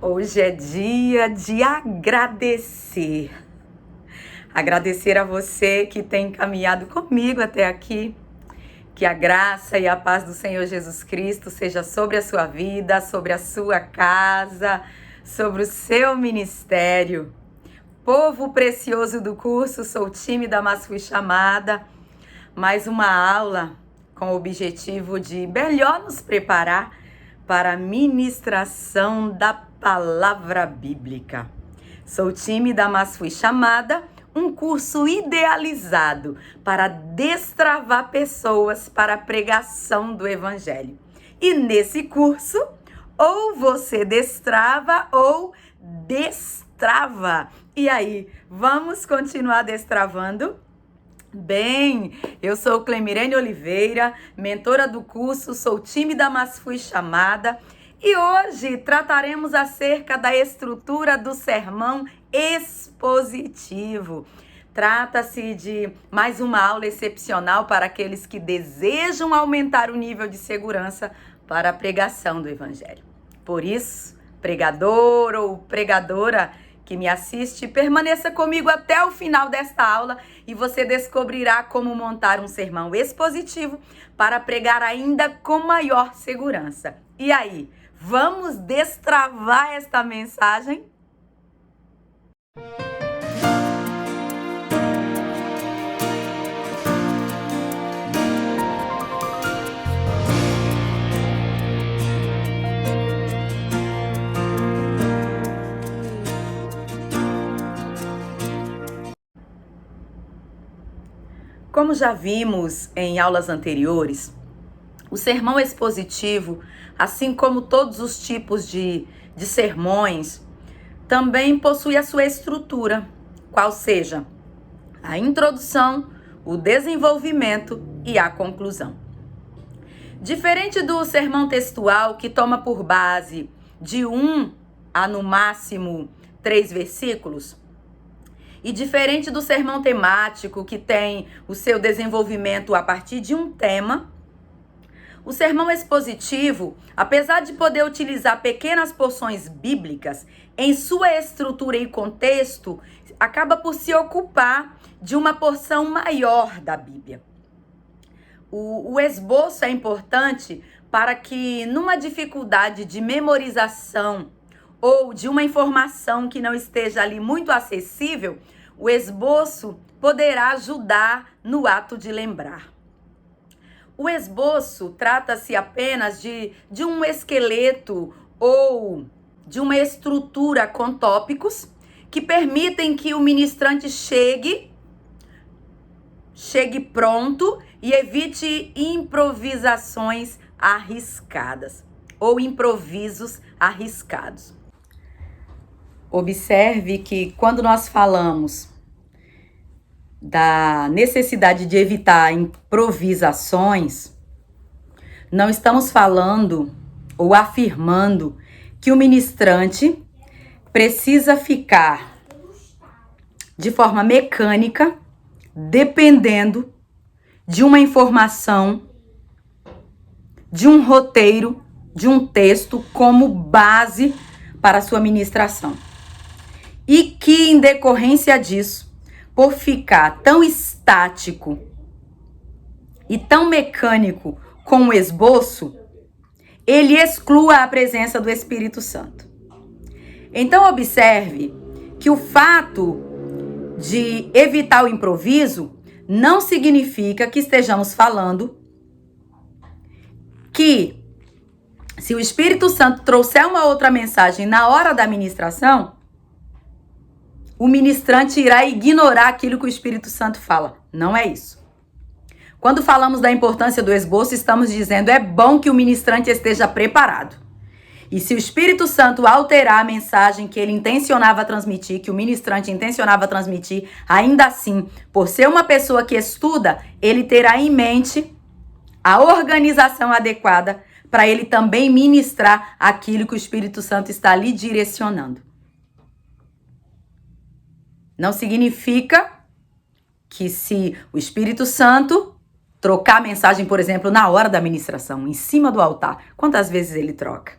Hoje é dia de agradecer. Agradecer a você que tem caminhado comigo até aqui. Que a graça e a paz do Senhor Jesus Cristo seja sobre a sua vida, sobre a sua casa, sobre o seu ministério. Povo precioso do curso, sou tímida, mas fui chamada. Mais uma aula com o objetivo de melhor nos preparar para a ministração da palavra bíblica. Sou tímida, mas fui chamada. Um curso idealizado para destravar pessoas para a pregação do Evangelho. E nesse curso, ou você destrava ou destrava. E aí, vamos continuar destravando? Bem, eu sou Clemirene Oliveira, mentora do curso, sou tímida, mas fui chamada. E hoje trataremos acerca da estrutura do sermão expositivo. Trata-se de mais uma aula excepcional para aqueles que desejam aumentar o nível de segurança para a pregação do Evangelho. Por isso, pregador ou pregadora que me assiste, permaneça comigo até o final desta aula e você descobrirá como montar um sermão expositivo para pregar ainda com maior segurança. E aí, vamos destravar esta mensagem? Como já vimos em aulas anteriores, o sermão expositivo, assim como todos os tipos de sermões, também possui a sua estrutura, qual seja a introdução, o desenvolvimento e a conclusão. Diferente do sermão textual, que toma por base de 1 a no máximo 3 versículos, e diferente do sermão temático, que tem o seu desenvolvimento a partir de um tema, o sermão expositivo, apesar de poder utilizar pequenas porções bíblicas, em sua estrutura e contexto, acaba por se ocupar de uma porção maior da Bíblia. O esboço é importante para que, numa dificuldade de memorização ou de uma informação que não esteja ali muito acessível, o esboço poderá ajudar no ato de lembrar. O esboço trata-se apenas de um esqueleto ou de uma estrutura com tópicos que permitem que o ministrante chegue pronto e evite improvisações arriscadas ou improvisos arriscados. Observe que quando nós falamos da necessidade de evitar improvisações, não estamos falando ou afirmando que o ministrante precisa ficar de forma mecânica, dependendo de uma informação, de um roteiro, de um texto como base para a sua ministração. E que, em decorrência disso, por ficar tão estático e tão mecânico com o esboço, ele exclua a presença do Espírito Santo. Então, observe que o fato de evitar o improviso não significa que estejamos falando que, se o Espírito Santo trouxer uma outra mensagem na hora da ministração, o ministrante irá ignorar aquilo que o Espírito Santo fala. Não é isso. Quando falamos da importância do esboço, estamos dizendo é bom que o ministrante esteja preparado. E se o Espírito Santo alterar a mensagem que ele intencionava transmitir, que o ministrante intencionava transmitir, ainda assim, por ser uma pessoa que estuda, ele terá em mente a organização adequada para ele também ministrar aquilo que o Espírito Santo está lhe direcionando. Não significa que se o Espírito Santo trocar a mensagem, por exemplo, na hora da ministração, em cima do altar, quantas vezes ele troca?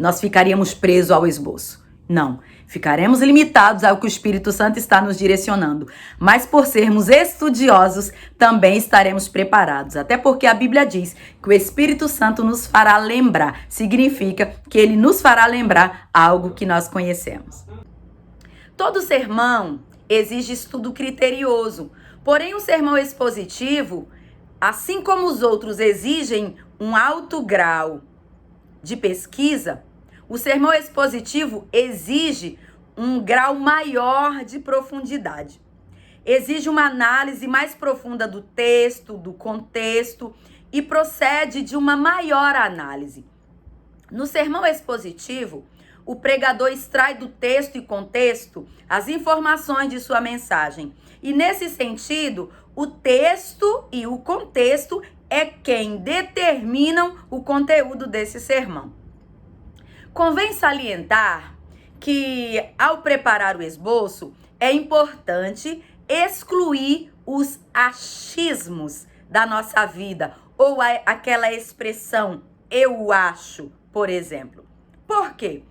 nós ficaríamos presos ao esboço. Não, ficaremos limitados ao que o Espírito Santo está nos direcionando. Mas por sermos estudiosos, também estaremos preparados. Até porque a Bíblia diz que o Espírito Santo nos fará lembrar. Significa que ele nos fará lembrar algo que nós conhecemos. Todo sermão exige estudo criterioso. Porém, o sermão expositivo, assim como os outros exigem um alto grau de pesquisa, o sermão expositivo exige um grau maior de profundidade. Exige uma análise mais profunda do texto, do contexto e procede de uma maior análise. No sermão expositivo, o pregador extrai do texto e contexto as informações de sua mensagem. E nesse sentido, o texto e o contexto é quem determinam o conteúdo desse sermão. Convém salientar que, ao preparar o esboço, é importante excluir os achismos da nossa vida, ou aquela expressão, eu acho, por exemplo. Por quê?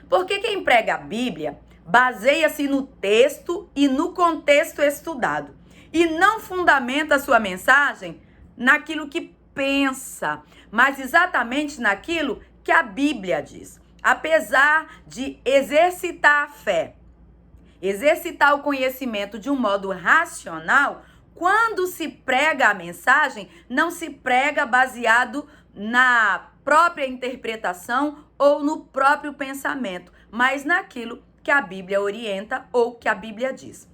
Porque quem prega a Bíblia baseia-se no texto e no contexto estudado, e não fundamenta a sua mensagem naquilo que pensa, mas exatamente naquilo que a Bíblia diz. Apesar de exercitar a fé, exercitar o conhecimento de um modo racional, quando se prega a mensagem, não se prega baseado na própria interpretação ou no próprio pensamento, mas naquilo que a Bíblia orienta ou que a Bíblia diz.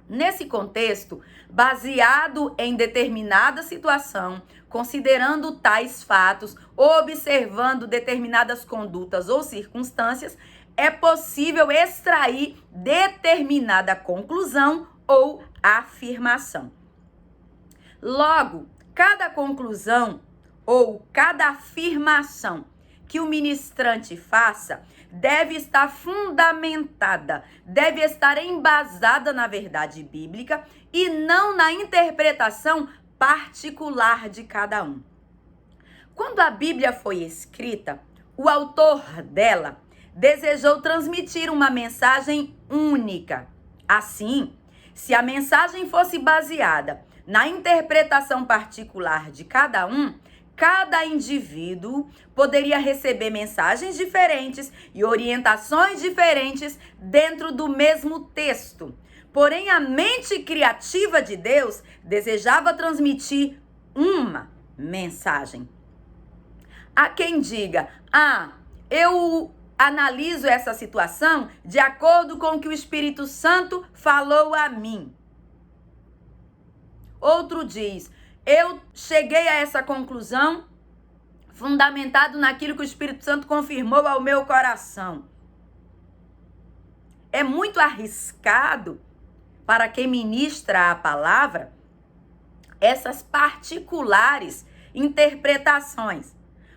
Nesse contexto, baseado em determinada situação, considerando tais fatos, observando determinadas condutas ou circunstâncias, é possível extrair determinada conclusão ou afirmação. Logo, cada conclusão ou cada afirmação que o ministrante faça deve estar fundamentada, deve estar embasada na verdade bíblica e não na interpretação particular de cada um. Quando a Bíblia foi escrita, o autor dela desejou transmitir uma mensagem única. Assim, se a mensagem fosse baseada na interpretação particular de cada um, cada indivíduo poderia receber mensagens diferentes e orientações diferentes dentro do mesmo texto. Porém, a mente criativa de Deus desejava transmitir uma mensagem. Há quem diga, eu analiso essa situação de acordo com o que o Espírito Santo falou a mim. Outro diz, eu cheguei a essa conclusão fundamentado naquilo que o Espírito Santo confirmou ao meu coração. É muito arriscado para quem ministra a palavra essas particulares interpretações.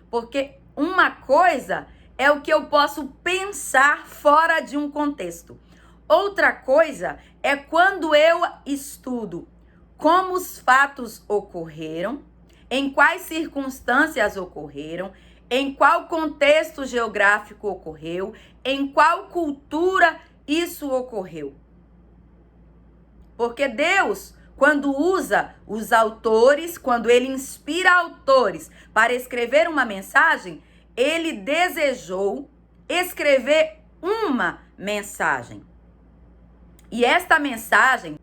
Porque uma coisa é o que eu posso pensar fora de um contexto. Outra coisa é quando eu estudo como os fatos ocorreram, em quais circunstâncias ocorreram, em qual contexto geográfico ocorreu, em qual cultura isso ocorreu. Porque Deus, quando usa os autores, quando ele inspira autores para escrever uma mensagem, ele desejou escrever uma mensagem. E esta mensagem,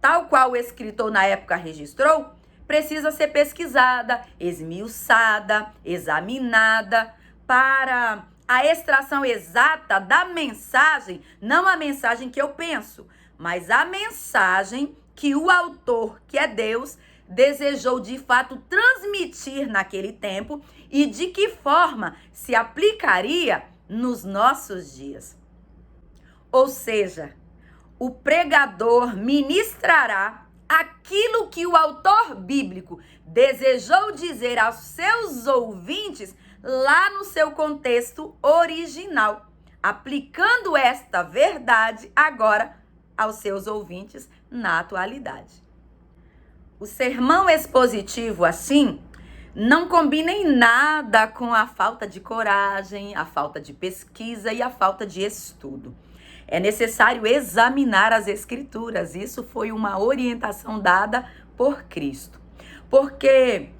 tal qual o escritor na época registrou, precisa ser pesquisada, esmiuçada, examinada para a extração exata da mensagem, não a mensagem que eu penso, mas a mensagem que o autor, que é Deus, desejou de fato transmitir naquele tempo e de que forma se aplicaria nos nossos dias. Ou seja, o pregador ministrará aquilo que o autor bíblico desejou dizer aos seus ouvintes lá no seu contexto original, aplicando esta verdade agora aos seus ouvintes na atualidade. O sermão expositivo, assim, não combina em nada com a falta de coragem, a falta de pesquisa e a falta de estudo. É necessário examinar as Escrituras. Isso foi uma orientação dada por Cristo. Porque,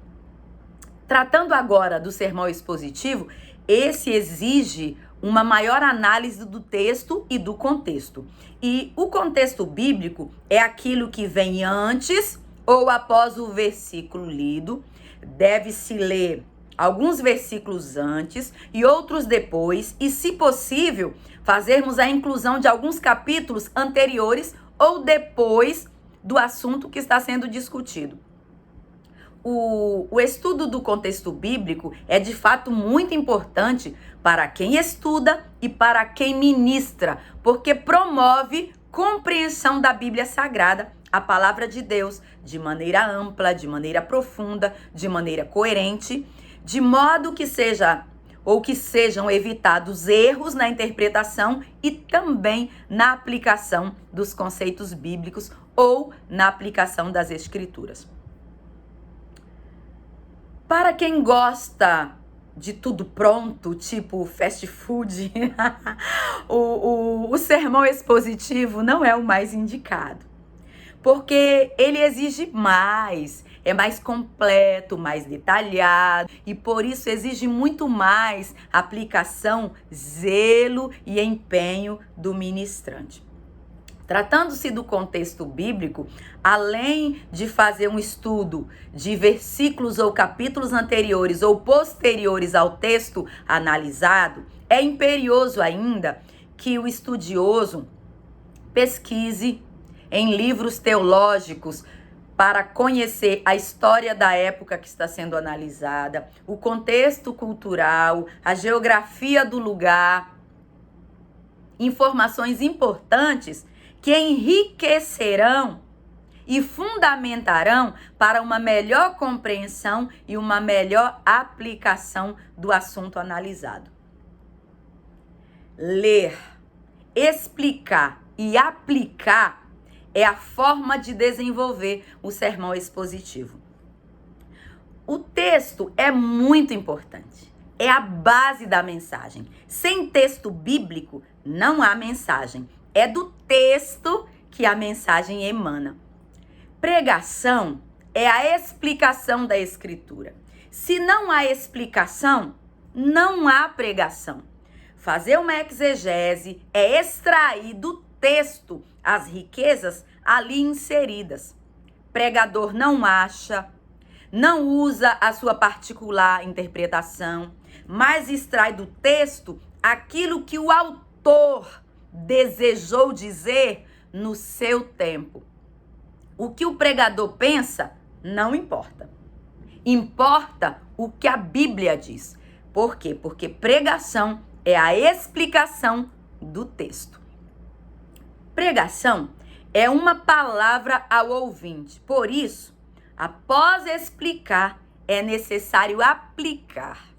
tratando agora do sermão expositivo, esse exige uma maior análise do texto e do contexto. E o contexto bíblico é aquilo que vem antes ou após o versículo lido. Deve-se ler alguns versículos antes e outros depois, e, se possível, fazermos a inclusão de alguns capítulos anteriores ou depois do assunto que está sendo discutido. O estudo do contexto bíblico é de fato muito importante para quem estuda e para quem ministra, porque promove compreensão da Bíblia Sagrada, a palavra de Deus, de maneira ampla, de maneira profunda, de maneira coerente, de modo que sejam evitados erros na interpretação e também na aplicação dos conceitos bíblicos ou na aplicação das Escrituras. Para quem gosta de tudo pronto, tipo fast food, o sermão expositivo não é o mais indicado. Porque ele exige mais, é mais completo, mais detalhado e por isso exige muito mais aplicação, zelo e empenho do ministrante. Tratando-se do contexto bíblico, além de fazer um estudo de versículos ou capítulos anteriores ou posteriores ao texto analisado, é imperioso ainda que o estudioso pesquise em livros teológicos para conhecer a história da época que está sendo analisada, o contexto cultural, a geografia do lugar, informações importantes que enriquecerão e fundamentarão para uma melhor compreensão e uma melhor aplicação do assunto analisado. Ler, explicar e aplicar é a forma de desenvolver o sermão expositivo. O texto é muito importante, é a base da mensagem. Sem texto bíblico, não há mensagem. É do texto que a mensagem emana. Pregação é a explicação da Escritura. Se não há explicação, não há pregação. Fazer uma exegese é extrair do texto as riquezas ali inseridas. Pregador não acha, não usa a sua particular interpretação, mas extrai do texto aquilo que o autor desejou dizer no seu tempo. O que o pregador pensa não importa. Importa o que a Bíblia diz. Por quê? Porque pregação é a explicação do texto. Pregação é uma palavra ao ouvinte. Por isso, após explicar, é necessário aplicar.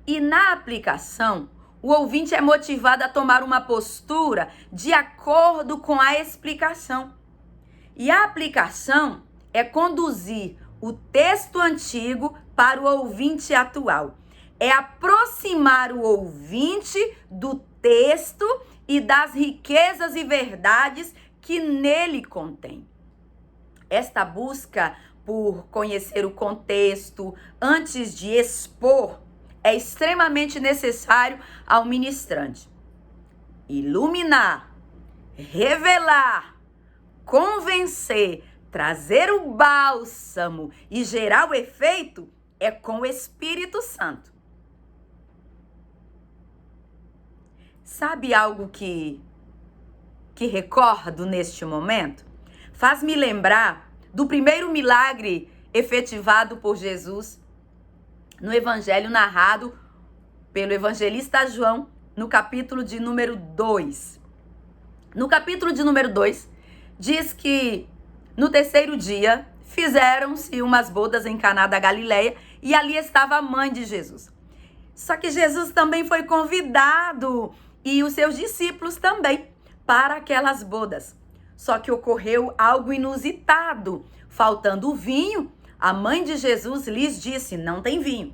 E na aplicação, o ouvinte é motivado a tomar uma postura de acordo com a explicação. E a aplicação é conduzir o texto antigo para o ouvinte atual. É aproximar o ouvinte do texto e das riquezas e verdades que nele contém. Esta busca por conhecer o contexto antes de expor é extremamente necessário ao ministrante. Iluminar, revelar, convencer, trazer o bálsamo e gerar o efeito é com o Espírito Santo. Sabe algo que recordo neste momento? Faz-me lembrar do primeiro milagre efetivado por Jesus no evangelho narrado pelo evangelista João, no capítulo de número 2. No capítulo de número 2, diz que no terceiro dia fizeram-se umas bodas em Caná da Galileia e ali estava a mãe de Jesus. Só que Jesus também foi convidado e os seus discípulos também para aquelas bodas. Só que ocorreu algo inusitado. Faltando o vinho, a mãe de Jesus lhes disse: não tem vinho.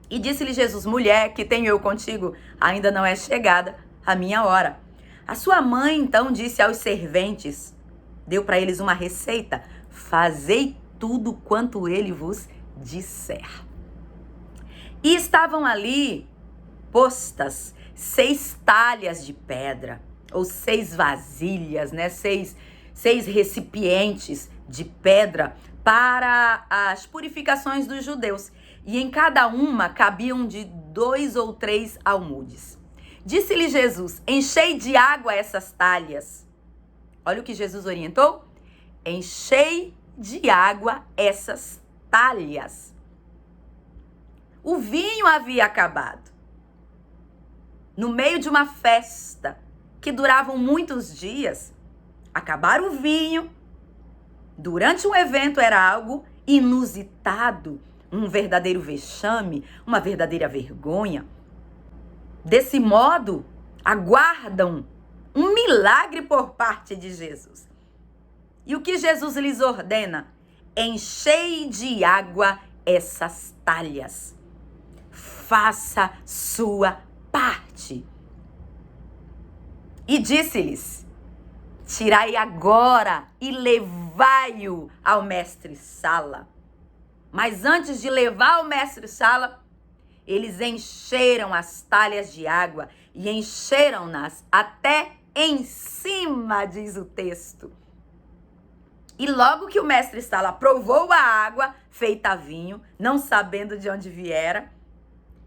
E disse-lhe Jesus: mulher, que tenho eu contigo? Ainda não é chegada a minha hora. A sua mãe então disse aos serventes, deu para eles uma receita: fazei tudo quanto ele vos disser. E estavam ali postas 6 talhas de pedra, ou 6 vasilhas, né? 6 recipientes de pedra para as purificações dos judeus. E em cada uma cabiam de 2 ou 3 almudes. Disse-lhe Jesus: enchei de água essas talhas. Olha o que Jesus orientou: enchei de água essas talhas. O vinho havia acabado. No meio de uma festa que durava muitos dias, acabar o vinho durante um evento era algo inusitado, um verdadeiro vexame, uma verdadeira vergonha. Desse modo, aguardam um milagre por parte de Jesus. E o que Jesus lhes ordena? Enchei de água essas talhas. Faça sua parte. E disse-lhes: tirai agora e levai-o ao mestre-sala. Mas antes de levar ao mestre-sala, eles encheram as talhas de água e encheram-nas até em cima, diz o texto. E logo que o mestre-sala provou a água feita vinho, não sabendo de onde viera,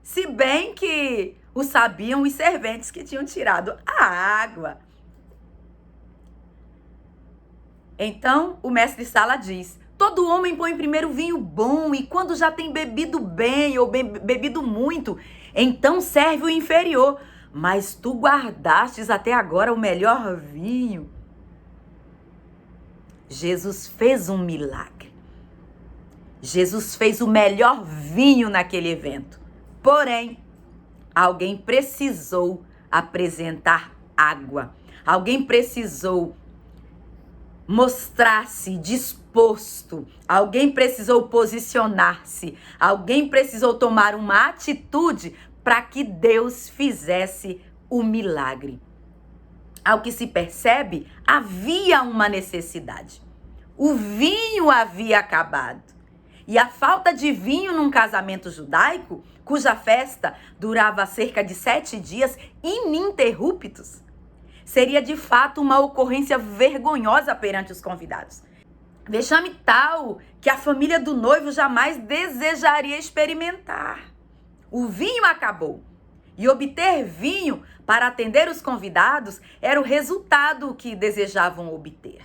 se bem que o sabiam os serventes que tinham tirado a água. Então o mestre-sala diz: todo homem põe primeiro vinho bom, e quando já tem bebido bem ou bebido muito, então serve o inferior. Mas tu guardastes até agora o melhor vinho. Jesus fez um milagre. Jesus fez o melhor vinho naquele evento. Porém, alguém precisou apresentar água. Alguém precisou mostrar-se disposto. Alguém precisou posicionar-se. Alguém precisou tomar uma atitude para que Deus fizesse o milagre. Ao que se percebe, havia uma necessidade. O vinho havia acabado. E a falta de vinho num casamento judaico, cuja festa durava cerca de 7 dias ininterruptos, seria de fato uma ocorrência vergonhosa perante os convidados. Vexame tal que a família do noivo jamais desejaria experimentar. O vinho acabou. E obter vinho para atender os convidados era o resultado que desejavam obter.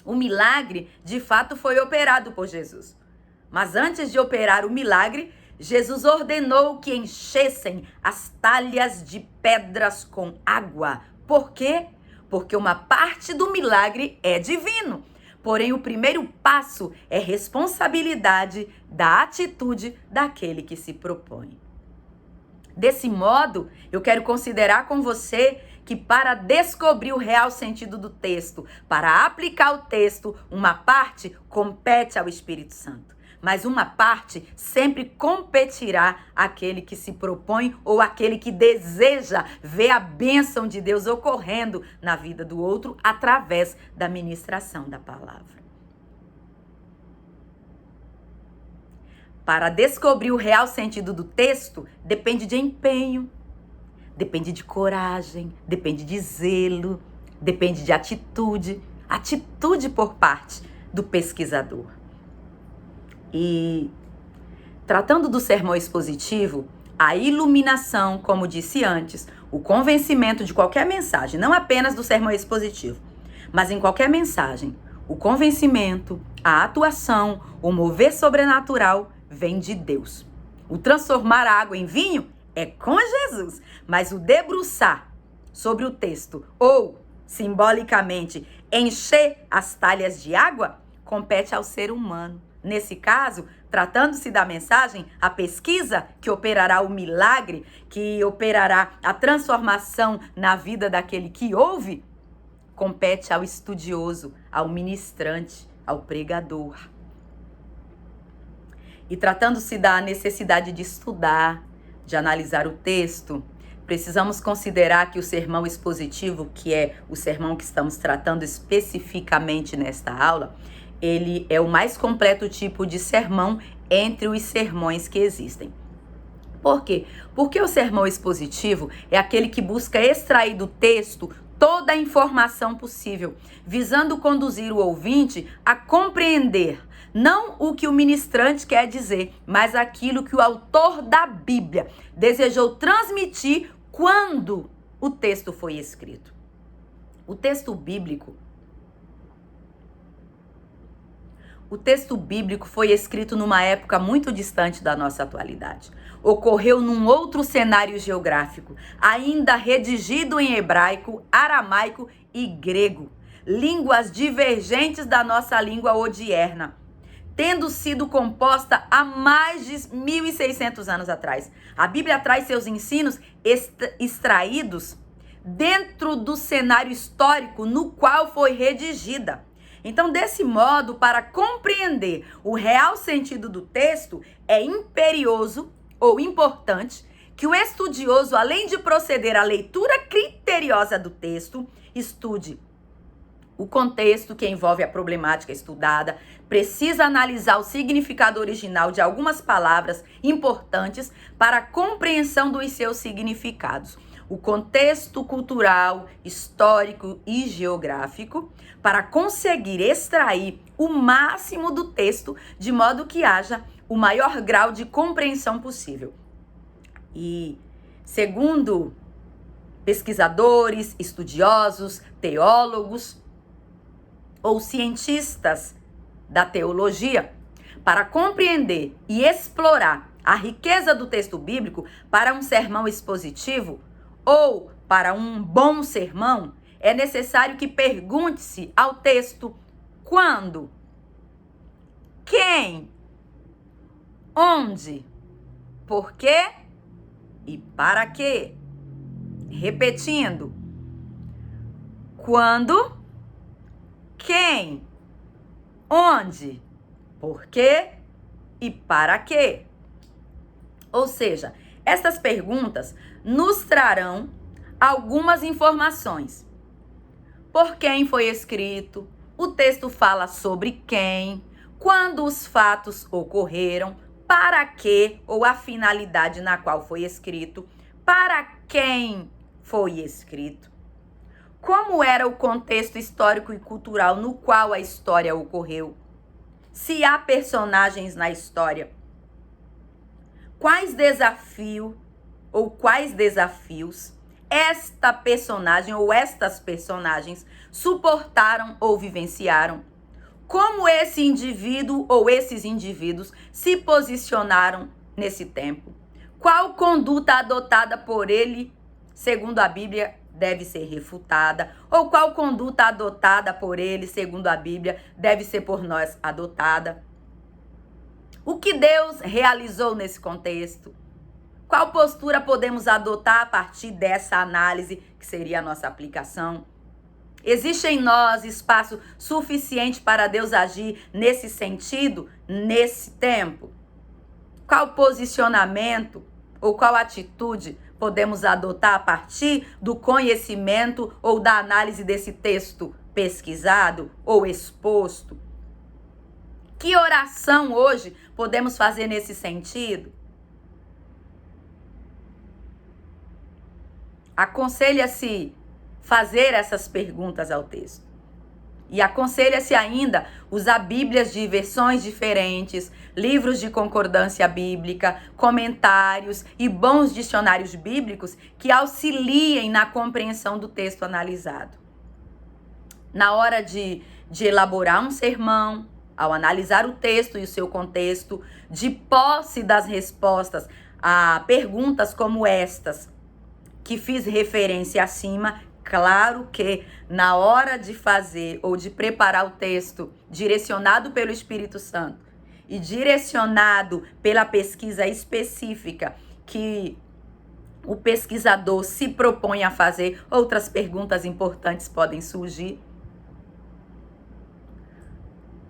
O milagre, de fato, foi operado por Jesus. Mas antes de operar o milagre, Jesus ordenou que enchessem as talhas de pedras com água. Por quê? Porque uma parte do milagre é divino. Porém, o primeiro passo é responsabilidade da atitude daquele que se propõe. Desse modo, eu quero considerar com você que para descobrir o real sentido do texto, para aplicar o texto, uma parte compete ao Espírito Santo. Mas uma parte sempre competirá àquele que se propõe ou àquele que deseja ver a bênção de Deus ocorrendo na vida do outro através da ministração da palavra. Para descobrir o real sentido do texto, depende de empenho, depende de coragem, depende de zelo, depende de atitude por parte do pesquisador. E tratando do sermão expositivo, a iluminação, como disse antes, o convencimento de qualquer mensagem, não apenas do sermão expositivo, mas em qualquer mensagem, o convencimento, a atuação, o mover sobrenatural vem de Deus. O transformar a água em vinho é com Jesus, mas o debruçar sobre o texto ou, simbolicamente, encher as talhas de água compete ao ser humano. Nesse caso, tratando-se da mensagem, a pesquisa que operará o milagre, que operará a transformação na vida daquele que ouve, compete ao estudioso, ao ministrante, ao pregador. E tratando-se da necessidade de estudar, de analisar o texto, precisamos considerar que o sermão expositivo, que é o sermão que estamos tratando especificamente nesta aula, ele é o mais completo tipo de sermão entre os sermões que existem. Por quê? Porque o sermão expositivo é aquele que busca extrair do texto toda a informação possível, visando conduzir o ouvinte a compreender não o que o ministrante quer dizer, mas aquilo que o autor da Bíblia desejou transmitir quando o texto foi escrito. O texto bíblico foi escrito numa época muito distante da nossa atualidade. Ocorreu num outro cenário geográfico, ainda redigido em hebraico, aramaico e grego, línguas divergentes da nossa língua odierna, tendo sido composta há mais de 1.600 anos atrás. A Bíblia traz seus ensinos extraídos dentro do cenário histórico no qual foi redigida. Então, desse modo, para compreender o real sentido do texto, é imperioso ou importante que o estudioso, além de proceder à leitura criteriosa do texto, estude o contexto que envolve a problemática estudada, precisa analisar o significado original de algumas palavras importantes para a compreensão dos seus significados, o contexto cultural, histórico e geográfico, para conseguir extrair o máximo do texto, de modo que haja o maior grau de compreensão possível. E, segundo pesquisadores, estudiosos, teólogos ou cientistas da teologia, para compreender e explorar a riqueza do texto bíblico para um sermão expositivo ou para um bom sermão, é necessário que pergunte-se ao texto quando, quem, onde, por quê e para quê. Repetindo, quando, quem, onde, por quê e para quê. Ou seja, estas perguntas nos trarão algumas informações. Por quem foi escrito? O texto fala sobre quem? Quando os fatos ocorreram? Para quê ou a finalidade na qual foi escrito? Para quem foi escrito? Como era o contexto histórico e cultural no qual a história ocorreu? Se há personagens na história, quais desafios esta personagem ou estas personagens suportaram ou vivenciaram? Como esse indivíduo ou esses indivíduos se posicionaram nesse tempo? Qual conduta adotada por ele, segundo a Bíblia, deve ser refutada? Ou qual conduta adotada por ele, segundo a Bíblia, deve ser por nós adotada? O que Deus realizou nesse contexto? Qual postura podemos adotar a partir dessa análise, que seria a nossa aplicação? Existe em nós espaço suficiente para Deus agir nesse sentido, nesse tempo? Qual posicionamento ou qual atitude podemos adotar a partir do conhecimento ou da análise desse texto pesquisado ou exposto? Que oração hoje podemos fazer nesse sentido? Aconselha-se fazer essas perguntas ao texto. E aconselha-se ainda usar Bíblias de versões diferentes, livros de concordância bíblica, comentários e bons dicionários bíblicos que auxiliem na compreensão do texto analisado. Na hora de elaborar um sermão, ao analisar o texto e o seu contexto, de posse das respostas a perguntas como estas, que fiz referência acima, claro que na hora de fazer ou de preparar o texto direcionado pelo Espírito Santo e direcionado pela pesquisa específica que o pesquisador se propõe a fazer, outras perguntas importantes podem surgir.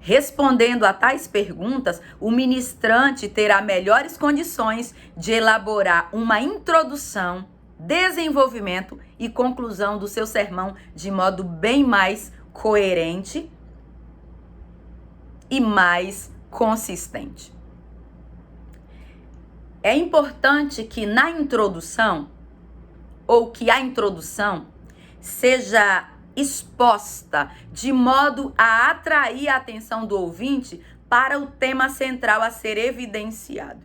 Respondendo a tais perguntas, o ministrante terá melhores condições de elaborar uma introdução, desenvolvimento e conclusão do seu sermão de modo bem mais coerente e mais consistente. É importante que na introdução, ou que a introdução seja exposta de modo a atrair a atenção do ouvinte para o tema central a ser evidenciado.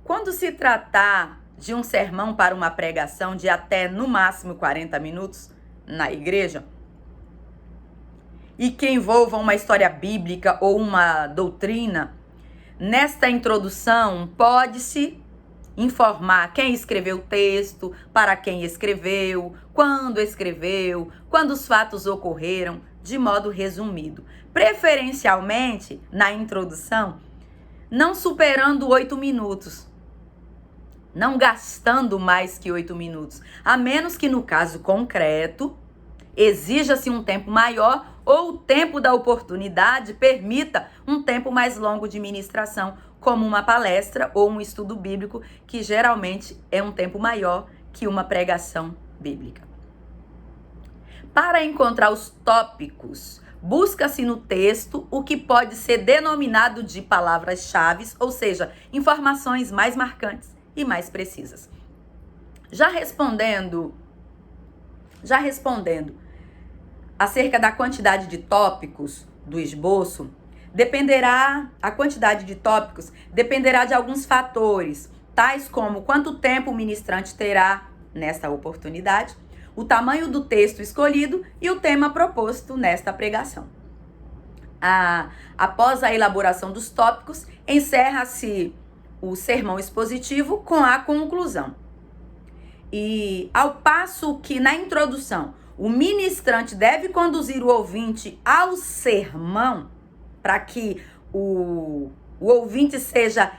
Quando se tratar de um sermão para uma pregação de até no máximo 40 minutos na igreja, e que envolva uma história bíblica ou uma doutrina, nesta introdução pode-se informar quem escreveu o texto, para quem escreveu, quando os fatos ocorreram, de modo resumido. Preferencialmente, na introdução, não superando 8 minutos. Não gastando mais que 8 minutos. A menos que no caso concreto, exija-se um tempo maior ou o tempo da oportunidade permita um tempo mais longo de ministração, como uma palestra ou um estudo bíblico, que geralmente é um tempo maior que uma pregação bíblica. Para encontrar os tópicos, busca-se no texto o que pode ser denominado de palavras-chave, ou seja, informações mais marcantes e mais precisas. Já respondendo acerca da quantidade de tópicos do esboço, a quantidade de tópicos dependerá de alguns fatores, tais como quanto tempo o ministrante terá nesta oportunidade, o tamanho do texto escolhido e o tema proposto nesta pregação. Após a elaboração dos tópicos, encerra-se o sermão expositivo com a conclusão. E ao passo que na introdução o ministrante deve conduzir o ouvinte ao sermão, para que o ouvinte seja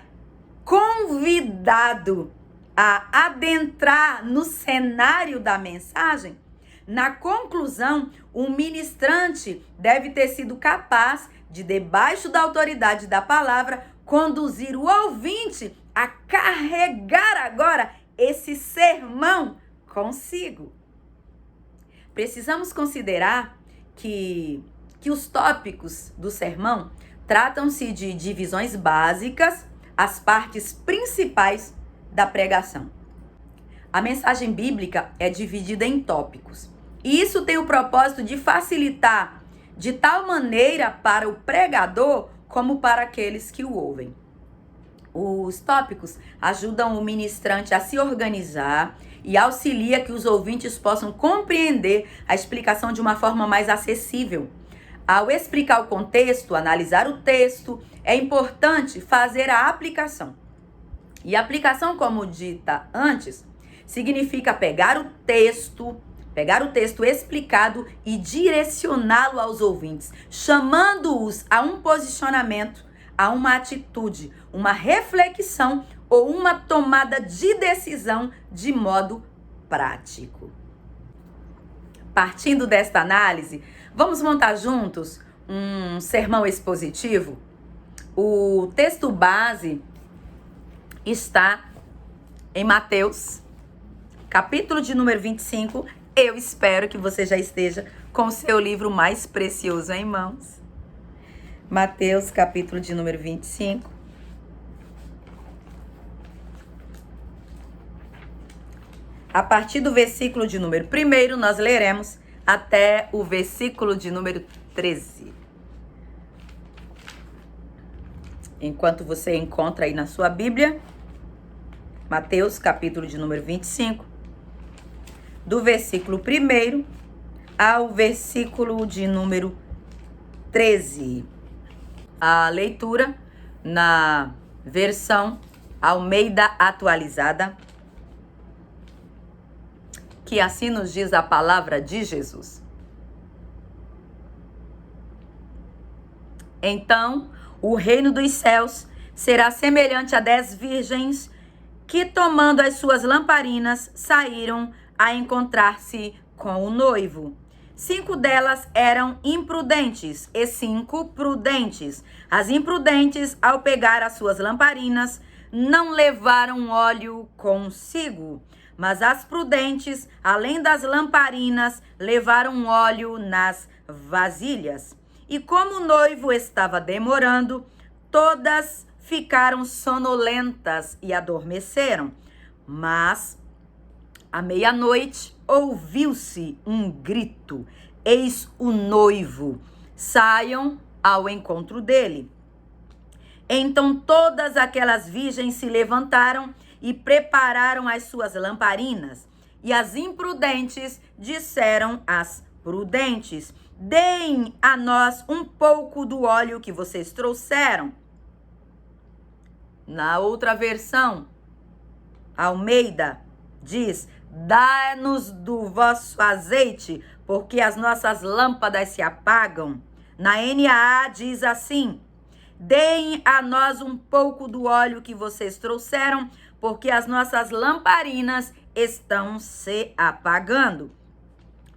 convidado a adentrar no cenário da mensagem, na conclusão, o ministrante deve ter sido capaz de, debaixo da autoridade da palavra, conduzir o ouvinte a carregar agora esse sermão consigo. Precisamos considerar que os tópicos do sermão tratam-se de divisões básicas, as partes principais da pregação. A mensagem bíblica é dividida em tópicos. E isso tem o propósito de facilitar de tal maneira para o pregador como para aqueles que o ouvem. Os tópicos ajudam o ministrante a se organizar e auxilia que os ouvintes possam compreender a explicação de uma forma mais acessível. Ao explicar o contexto, analisar o texto, é importante fazer a aplicação. E aplicação, como dita antes, significa pegar o texto explicado e direcioná-lo aos ouvintes, chamando-os a um posicionamento, a uma atitude, uma reflexão ou uma tomada de decisão de modo prático. Partindo desta análise, vamos montar juntos um sermão expositivo? O texto base está em Mateus, capítulo de número 25. Eu espero que você já esteja com o seu livro mais precioso em mãos. Mateus, capítulo de número 25. A partir do versículo de número 1, nós leremos até o versículo de número 13. Enquanto você encontra aí na sua Bíblia, Mateus, capítulo de número 25, do versículo 1 ao versículo de número 13. A leitura na versão Almeida Atualizada, que assim nos diz a palavra de Jesus. Então, o reino dos céus será semelhante a 10 virgens que, tomando as suas lamparinas, saíram a encontrar-se com o noivo. 5 delas eram imprudentes e 5 prudentes. As imprudentes, ao pegar as suas lamparinas, não levaram óleo consigo. Mas as prudentes, além das lamparinas, levaram óleo nas vasilhas. E como o noivo estava demorando, todas ficaram sonolentas e adormeceram. Mas, à meia-noite, ouviu-se um grito: eis o noivo, saiam ao encontro dele. Então todas aquelas virgens se levantaram e prepararam as suas lamparinas. E as imprudentes disseram às prudentes: deem a nós um pouco do óleo que vocês trouxeram. Na outra versão, Almeida diz: dá-nos do vosso azeite, porque as nossas lâmpadas se apagam. Na NAA diz assim: deem a nós um pouco do óleo que vocês trouxeram, porque as nossas lamparinas estão se apagando.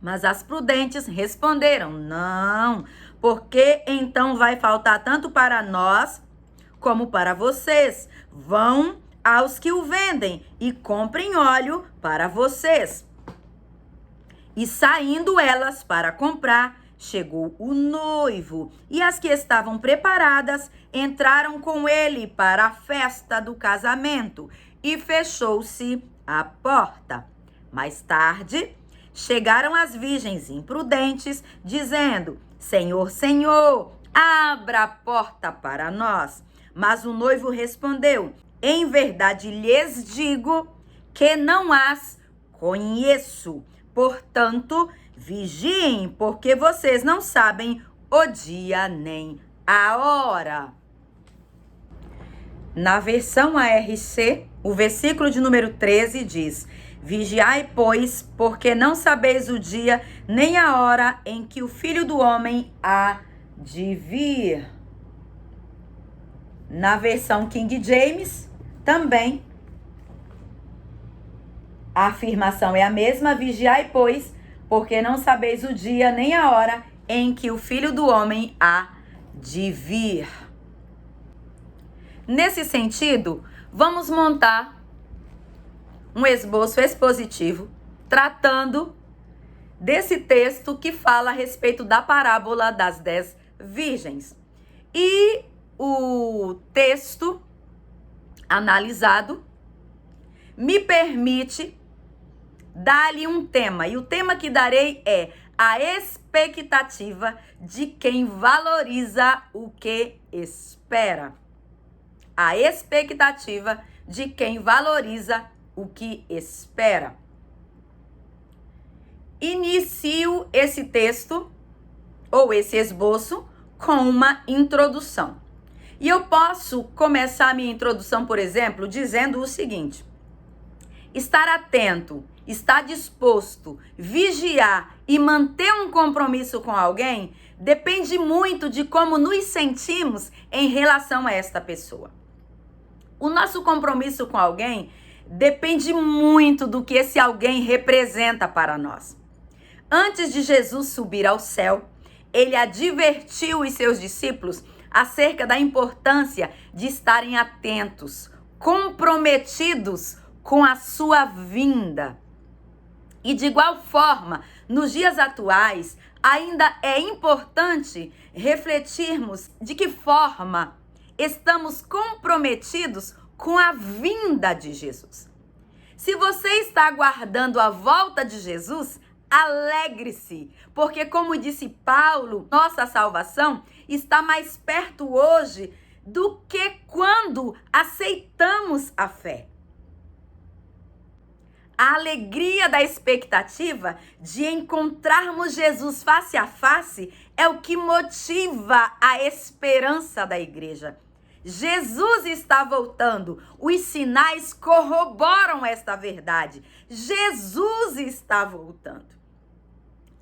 Mas as prudentes responderam: não, porque então vai faltar tanto para nós como para vocês. Vão aos que o vendem e comprem óleo para vocês. E saindo elas para comprar, chegou o noivo, e as que estavam preparadas entraram com ele para a festa do casamento, e fechou-se a porta. Mais tarde, chegaram as virgens imprudentes, dizendo: Senhor, Senhor, abra a porta para nós. Mas o noivo respondeu: em verdade lhes digo que não as conheço. Portanto, vigiem, porque vocês não sabem o dia nem a hora. Na versão ARC, o versículo de número 13 diz: vigiai, pois, porque não sabeis o dia nem a hora em que o Filho do Homem há de vir. Na versão King James, também a afirmação é a mesma: vigiai, pois, porque não sabeis o dia nem a hora em que o Filho do Homem há de vir. Nesse sentido, vamos montar um esboço expositivo tratando desse texto que fala a respeito da parábola das 10 virgens. E o texto analisado me permite dar-lhe um tema. E o tema que darei é a expectativa de quem valoriza o que espera. A expectativa de quem valoriza o que espera. Inicio esse texto, ou esse esboço, com uma introdução. E eu posso começar a minha introdução, por exemplo, dizendo o seguinte: estar atento, estar disposto, vigiar e manter um compromisso com alguém depende muito de como nos sentimos em relação a esta pessoa. O nosso compromisso com alguém depende muito do que esse alguém representa para nós. Antes de Jesus subir ao céu, ele advertiu os seus discípulos acerca da importância de estarem atentos, comprometidos com a sua vinda. E de igual forma, nos dias atuais, ainda é importante refletirmos de que forma estamos comprometidos com a vinda de Jesus. Se você está aguardando a volta de Jesus, alegre-se, porque, como disse Paulo, nossa salvação está mais perto hoje do que quando aceitamos a fé. A alegria da expectativa de encontrarmos Jesus face a face é o que motiva a esperança da igreja. Jesus está voltando. Os sinais corroboram esta verdade. Jesus está voltando.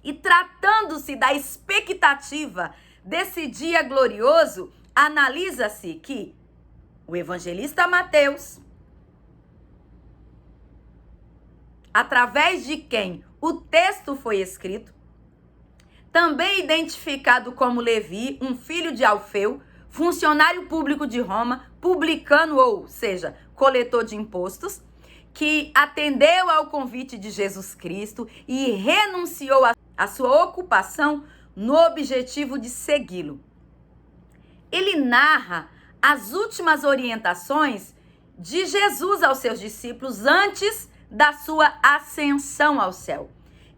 E tratando-se da expectativa desse dia glorioso, analisa-se que o evangelista Mateus, através de quem o texto foi escrito, também identificado como Levi, um filho de Alfeu, funcionário público de Roma, publicano, ou seja, coletor de impostos, que atendeu ao convite de Jesus Cristo e renunciou à sua ocupação no objetivo de segui-lo. Ele narra as últimas orientações de Jesus aos seus discípulos antes da sua ascensão ao céu.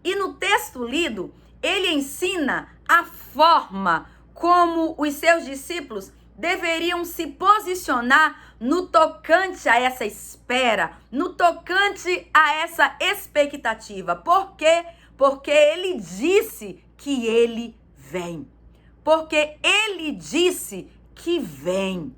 E no texto lido, ele ensina a forma como os seus discípulos deveriam se posicionar no tocante a essa espera, no tocante a essa expectativa. Por quê? Porque ele disse que ele vem. Porque ele disse que vem.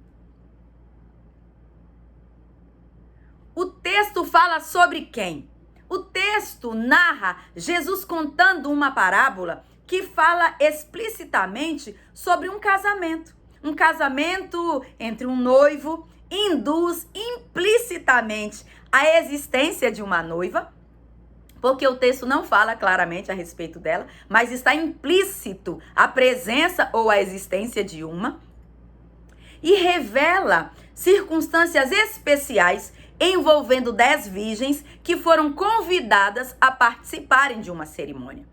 O texto fala sobre quem? O texto narra Jesus contando uma parábola que fala explicitamente sobre um casamento. Um casamento entre um noivo induz implicitamente a existência de uma noiva, porque o texto não fala claramente a respeito dela, mas está implícito a presença ou a existência de uma, e revela circunstâncias especiais envolvendo 10 virgens que foram convidadas a participarem de uma cerimônia.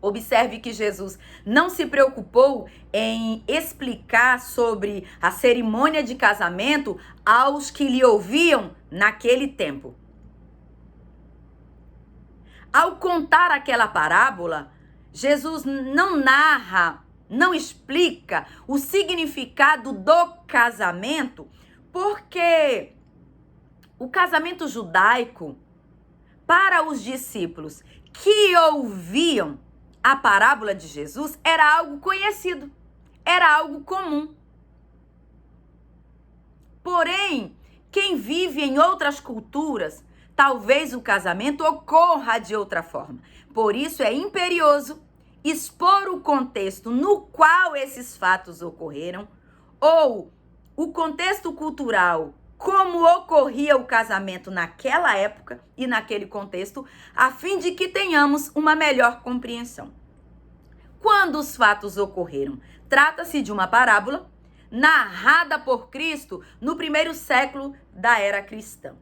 Observe que Jesus não se preocupou em explicar sobre a cerimônia de casamento aos que lhe ouviam naquele tempo. Ao contar aquela parábola, Jesus não narra, não explica o significado do casamento, porque o casamento judaico, para os discípulos que ouviam a parábola de Jesus, era algo conhecido, era algo comum. Porém, quem vive em outras culturas, talvez o casamento ocorra de outra forma. Por isso é imperioso expor o contexto no qual esses fatos ocorreram, ou o contexto cultural, como ocorria o casamento naquela época e naquele contexto, a fim de que tenhamos uma melhor compreensão. Quando os fatos ocorreram, trata-se de uma parábola narrada por Cristo no primeiro século da era cristã.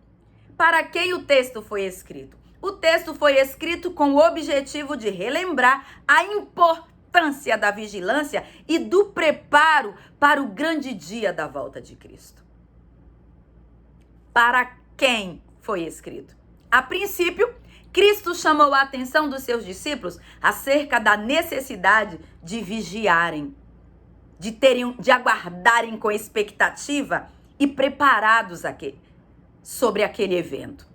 Para quem o texto foi escrito? O texto foi escrito com o objetivo de relembrar a importância da vigilância e do preparo para o grande dia da volta de Cristo. Para quem foi escrito? A princípio, Cristo chamou a atenção dos seus discípulos acerca da necessidade de vigiarem, de aguardarem com expectativa e preparados sobre aquele evento.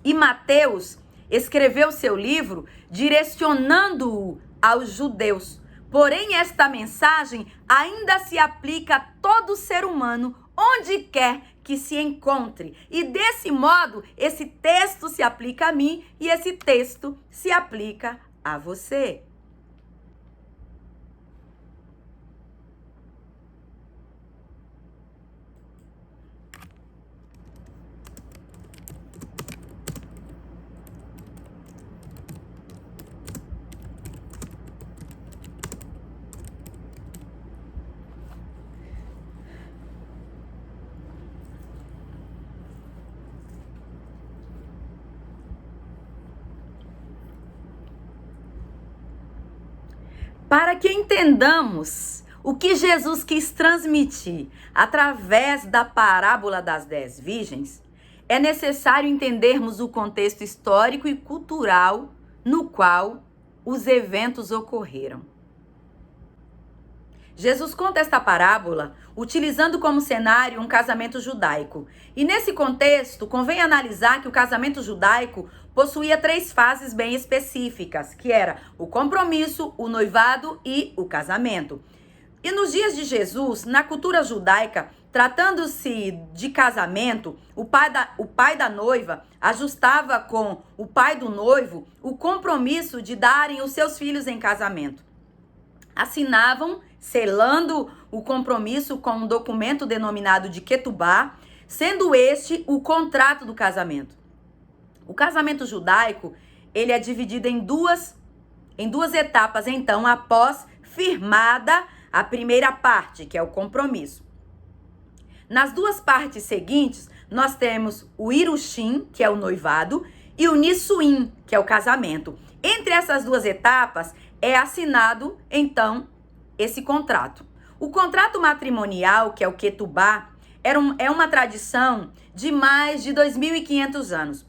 E Mateus escreveu seu livro direcionando-o aos judeus. Porém, esta mensagem ainda se aplica a todo ser humano, onde quer que se encontre. E desse modo, esse texto se aplica a mim e esse texto se aplica a você. Para que entendamos o que Jesus quis transmitir através da parábola das 10 virgens, é necessário entendermos o contexto histórico e cultural no qual os eventos ocorreram. Jesus conta esta parábola utilizando como cenário um casamento judaico. E nesse contexto, convém analisar que o casamento judaico possuía 3 fases bem específicas, que era o compromisso, o noivado e o casamento. E nos dias de Jesus, na cultura judaica, tratando-se de casamento, o pai da noiva ajustava com o pai do noivo o compromisso de darem os seus filhos em casamento. Assinavam, selando o compromisso com um documento denominado de Ketubá, sendo este o contrato do casamento. O casamento judaico, ele é dividido em 2 em duas etapas, então, após firmada a primeira parte, que é o compromisso. Nas duas partes seguintes, nós temos o irushim, que é o noivado, e o nisuim, que é o casamento. Entre essas duas etapas, é assinado, então, esse contrato. O contrato matrimonial, que é o ketubá, é uma tradição de mais de 2.500 anos.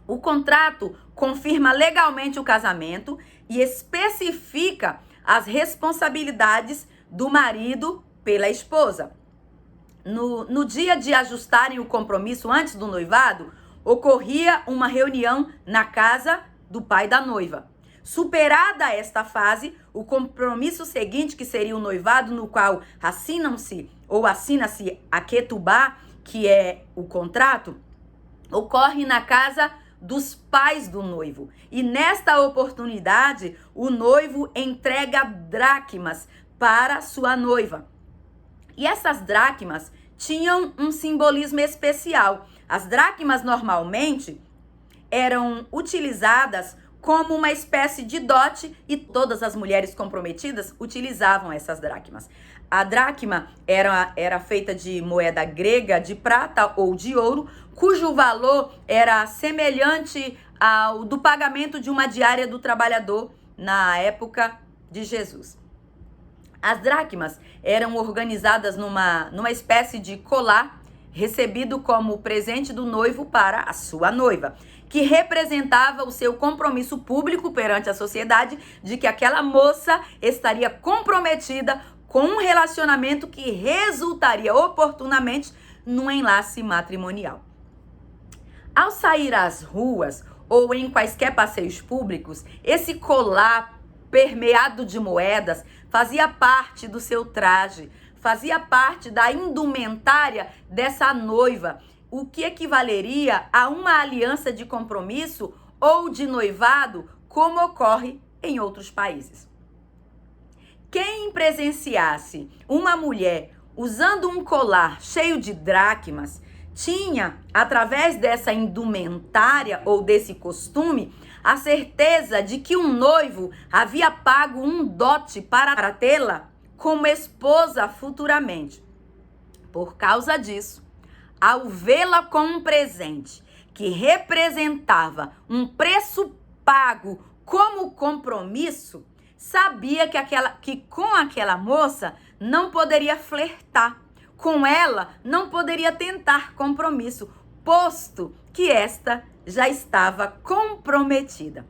O contrato confirma legalmente o casamento e especifica as responsabilidades do marido pela esposa. No dia de ajustarem o compromisso antes do noivado, ocorria uma reunião na casa do pai da noiva. Superada esta fase, o compromisso seguinte, que seria o noivado, no qual assina-se a ketubá, que é o contrato, ocorre na casa dos pais do noivo. E nesta oportunidade, o noivo entrega dracmas para sua noiva. E essas dracmas tinham um simbolismo especial. As dracmas normalmente eram utilizadas como uma espécie de dote e todas as mulheres comprometidas utilizavam essas dracmas. A dracma era feita de moeda grega, de prata ou de ouro, cujo valor era semelhante ao do pagamento de uma diária do trabalhador na época de Jesus. As dracmas eram organizadas numa espécie de colar recebido como presente do noivo para a sua noiva, que representava o seu compromisso público perante a sociedade de que aquela moça estaria comprometida com um relacionamento que resultaria oportunamente num enlace matrimonial. Ao sair às ruas ou em quaisquer passeios públicos, esse colar permeado de moedas fazia parte do seu traje, fazia parte da indumentária dessa noiva, o que equivaleria a uma aliança de compromisso ou de noivado, como ocorre em outros países. Quem presenciasse uma mulher usando um colar cheio de dracmas tinha, através dessa indumentária ou desse costume, a certeza de que um noivo havia pago um dote para tê-la como esposa futuramente. Por causa disso, ao vê-la com um presente que representava um preço pago como compromisso, sabia que com aquela moça não poderia flertar, com ela não poderia tentar compromisso, posto que esta já estava comprometida.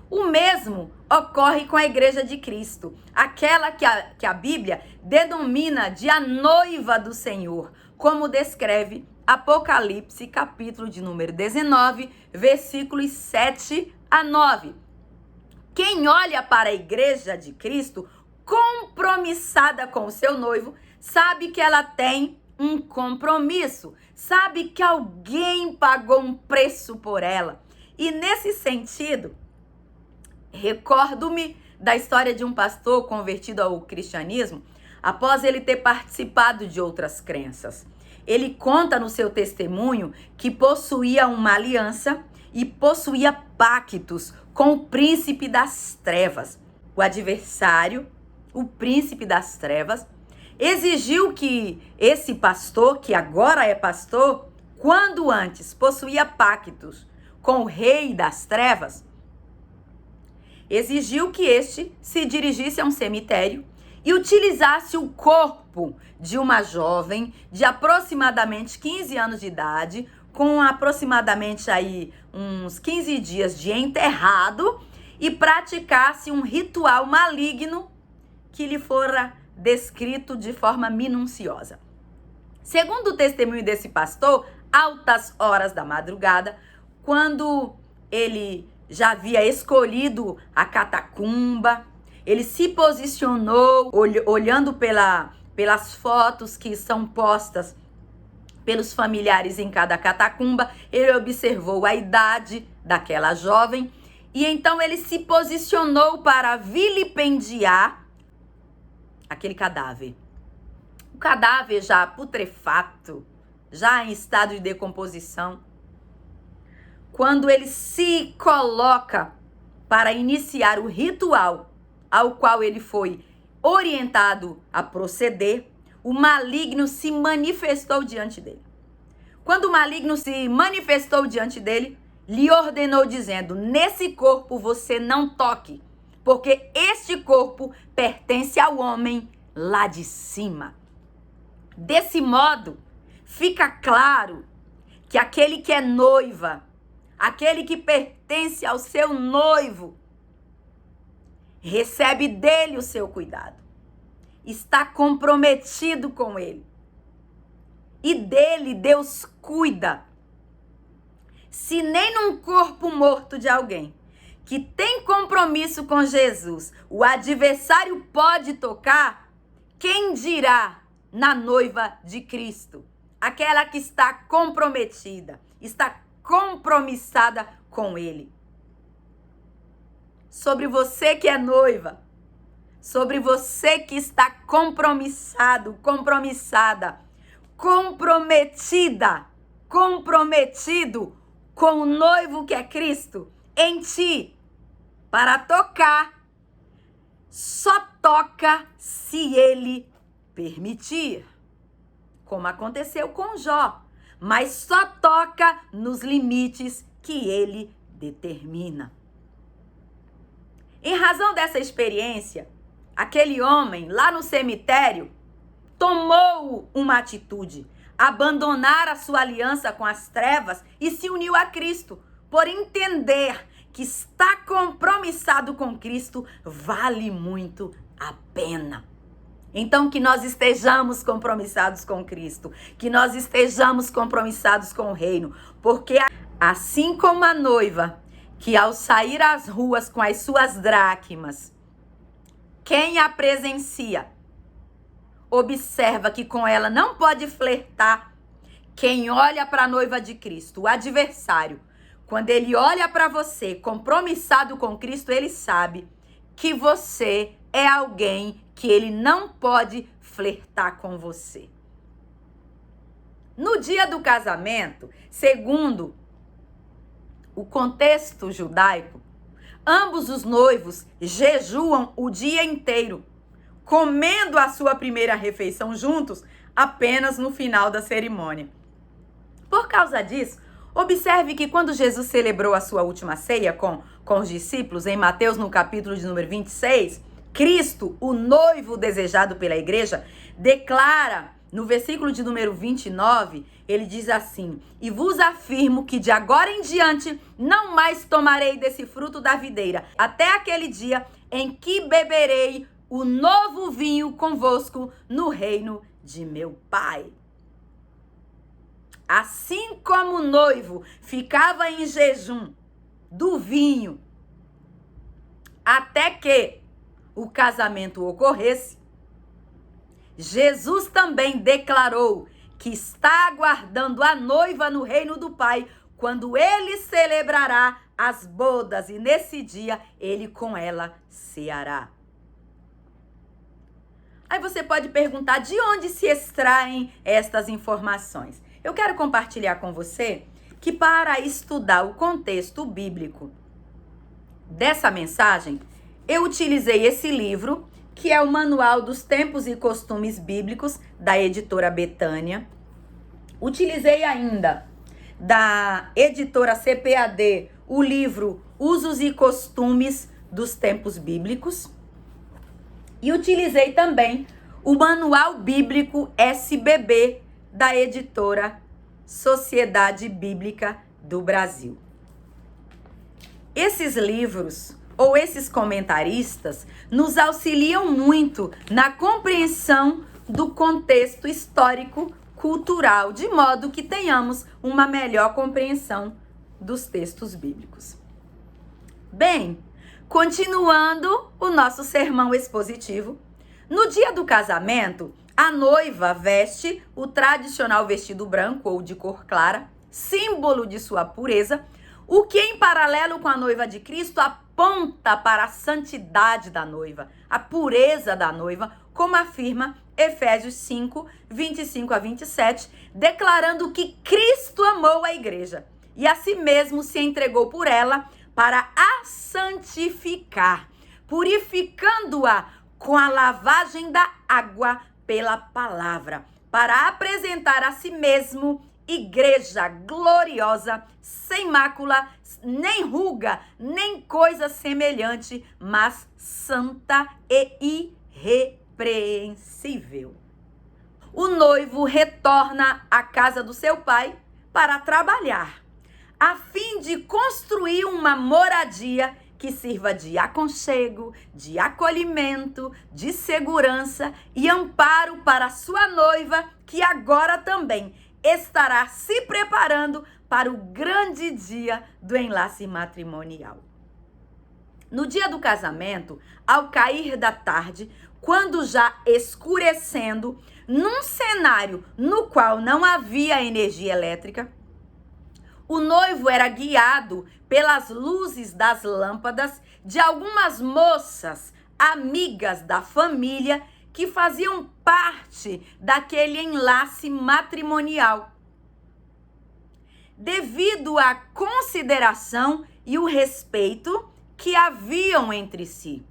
O mesmo ocorre com a Igreja de Cristo, aquela que a Bíblia denomina de a noiva do Senhor, como descreve Apocalipse, capítulo de número 19, versículos 7 a 9. Quem olha para a Igreja de Cristo compromissada com o seu noivo, sabe que ela tem um compromisso, sabe que alguém pagou um preço por ela. E nesse sentido, recordo-me da história de um pastor convertido ao cristianismo após ele ter participado de outras crenças. Ele conta no seu testemunho que possuía uma aliança e possuía pactos com o príncipe das trevas. O adversário, o príncipe das trevas, exigiu que esse pastor, que agora é pastor, quando antes possuía pactos com o rei das trevas, exigiu que este se dirigisse a um cemitério e utilizasse o corpo de uma jovem de aproximadamente 15 anos de idade, com aproximadamente aí uns 15 dias de enterrado, e praticasse um ritual maligno que lhe fora descrito de forma minuciosa. Segundo o testemunho desse pastor, altas horas da madrugada, quando ele já havia escolhido a catacumba, ele se posicionou olhando pelas fotos que são postas pelos familiares em cada catacumba. Ele observou a idade daquela jovem e então ele se posicionou para vilipendiar aquele cadáver. O cadáver já putrefato, já em estado de decomposição. Quando ele se coloca para iniciar o ritual ao qual ele foi orientado a proceder, o maligno se manifestou diante dele. Quando o maligno se manifestou diante dele, lhe ordenou dizendo: nesse corpo você não toque, porque este corpo pertence ao homem lá de cima. Desse modo, fica claro que aquele que é noiva, aquele que pertence ao seu noivo, recebe dele o seu cuidado, está comprometido com ele. E dele Deus cuida. Se nem num corpo morto de alguém que tem compromisso com Jesus, o adversário pode tocar, quem dirá na noiva de Cristo? Aquela que está comprometida, está compromissada com ele. Sobre você que é noiva, sobre você que está compromissado, compromissada, comprometida, comprometido com o noivo que é Cristo em ti, para tocar, só toca se ele permitir, como aconteceu com Jó, mas só toca nos limites que ele determina. Em razão dessa experiência, aquele homem lá no cemitério tomou uma atitude, abandonar a sua aliança com as trevas e se uniu a Cristo, por entender que estar compromissado com Cristo vale muito a pena. Então, que nós estejamos compromissados com Cristo, que nós estejamos compromissados com o reino, porque assim como a noiva, que ao sair às ruas com as suas dracmas, quem a presencia, observa que com ela não pode flertar. Quem olha para a noiva de Cristo, o adversário, quando ele olha para você compromissado com Cristo, ele sabe que você é alguém que ele não pode flertar com você. No dia do casamento, segundo o contexto judaico, ambos os noivos jejuam o dia inteiro, comendo a sua primeira refeição juntos apenas no final da cerimônia. Por causa disso, observe que quando Jesus celebrou a sua última ceia com os discípulos, em Mateus, no capítulo de número 26, Cristo, o noivo desejado pela igreja, declara, no versículo de número 29, ele diz assim: e vos afirmo que de agora em diante não mais tomarei desse fruto da videira, até aquele dia em que beberei o novo vinho convosco no reino de meu Pai. Assim como o noivo ficava em jejum do vinho até que o casamento ocorresse, Jesus também declarou que está aguardando a noiva no reino do Pai, quando ele celebrará as bodas, e nesse dia ele com ela ceará. Aí você pode perguntar de onde se extraem estas informações. Eu quero compartilhar com você que, para estudar o contexto bíblico dessa mensagem, eu utilizei esse livro, que é o Manual dos Tempos e Costumes Bíblicos, da editora Betânia. Utilizei ainda, da editora CPAD, o livro Usos e Costumes dos Tempos Bíblicos. E utilizei também o Manual Bíblico SBB, da editora Sociedade Bíblica do Brasil. Esses livros, ou esses comentaristas, nos auxiliam muito na compreensão do contexto histórico, cultural, de modo que tenhamos uma melhor compreensão dos textos bíblicos. Bem, continuando o nosso sermão expositivo, no dia do casamento, a noiva veste o tradicional vestido branco ou de cor clara, símbolo de sua pureza, o que em paralelo com a noiva de Cristo aponta para a santidade da noiva, a pureza da noiva, como afirma Efésios 5, 25 a 27, declarando que Cristo amou a igreja e a si mesmo se entregou por ela para a santificar, purificando-a com a lavagem da água pela palavra, para apresentar a si mesmo igreja gloriosa, sem mácula, nem ruga, nem coisa semelhante, mas santa e irrepreensível. O noivo retorna à casa do seu pai para trabalhar, a fim de construir uma moradia que sirva de aconchego, de acolhimento, de segurança e amparo para sua noiva, que agora também estará se preparando para o grande dia do enlace matrimonial. No dia do casamento, ao cair da tarde, quando já escurecendo, num cenário no qual não havia energia elétrica, o noivo era guiado pelas luzes das lâmpadas de algumas moças, amigas da família, que faziam parte daquele enlace matrimonial. Devido à consideração e o respeito que haviam entre si.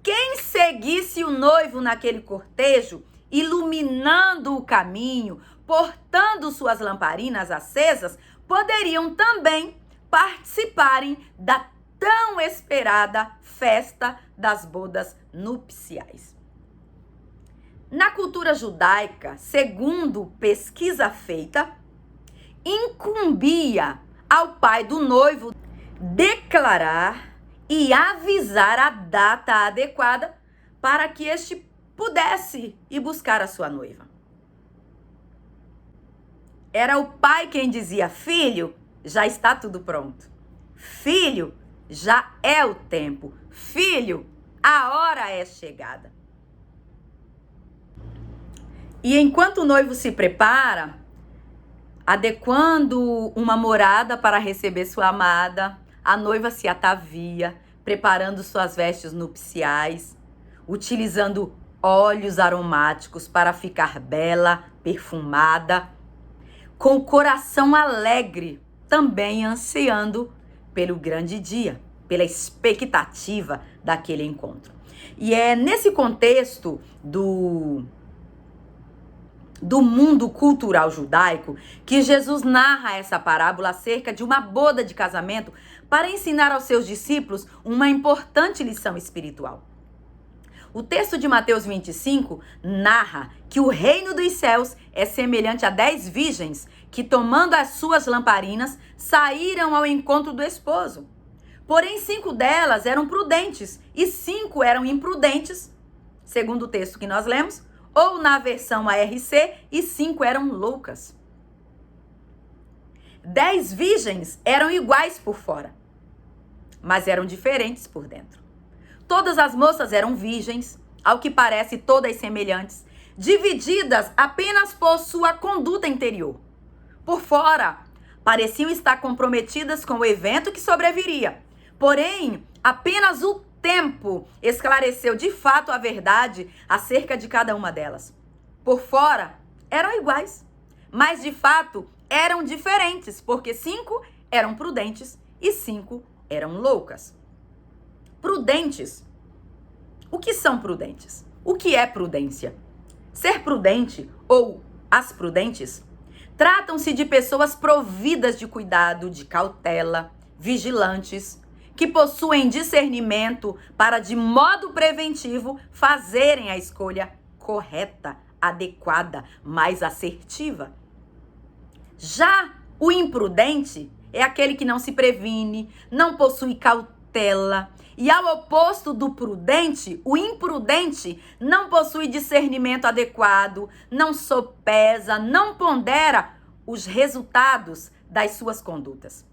Quem seguisse o noivo naquele cortejo, iluminando o caminho, portando suas lamparinas acesas, poderiam também participarem da tão esperada festa das bodas nupciais. Na cultura judaica, segundo pesquisa feita, incumbia ao pai do noivo declarar e avisar a data adequada para que este pudesse ir buscar a sua noiva. Era o pai quem dizia: filho, já está tudo pronto. Filho, já é o tempo. Filho, a hora é chegada. E enquanto o noivo se prepara, adequando uma morada para receber sua amada, a noiva se atavia, preparando suas vestes nupciais, utilizando óleos aromáticos para ficar bela, perfumada, com o coração alegre, também ansiando pelo grande dia, pela expectativa daquele encontro. E é nesse contexto do mundo cultural judaico que Jesus narra essa parábola acerca de uma boda de casamento para ensinar aos seus discípulos uma importante lição espiritual. O texto de Mateus 25 narra que o reino dos céus é semelhante a 10 virgens que, tomando as suas lamparinas, saíram ao encontro do esposo. Porém, 5 delas eram prudentes e 5 eram imprudentes, segundo o texto que nós lemos, ou na versão ARC, e 5 eram loucas. 10 virgens eram iguais por fora, mas eram diferentes por dentro. Todas as moças eram virgens, ao que parece todas semelhantes, divididas apenas por sua conduta interior. Por fora, pareciam estar comprometidas com o evento que sobreviria. Porém, apenas o tempo esclareceu de fato a verdade acerca de cada uma delas. Por fora, eram iguais, mas de fato eram diferentes, porque 5 eram prudentes e 5 eram loucas. Prudentes. O que são prudentes? O que é prudência? Ser prudente ou as prudentes tratam-se de pessoas providas de cuidado, de cautela, vigilantes, que possuem discernimento para, de modo preventivo, fazerem a escolha correta, adequada, mais assertiva. Já o imprudente é aquele que não se previne, não possui cautela. E ao oposto do prudente, o imprudente não possui discernimento adequado, não sopesa, não pondera os resultados das suas condutas.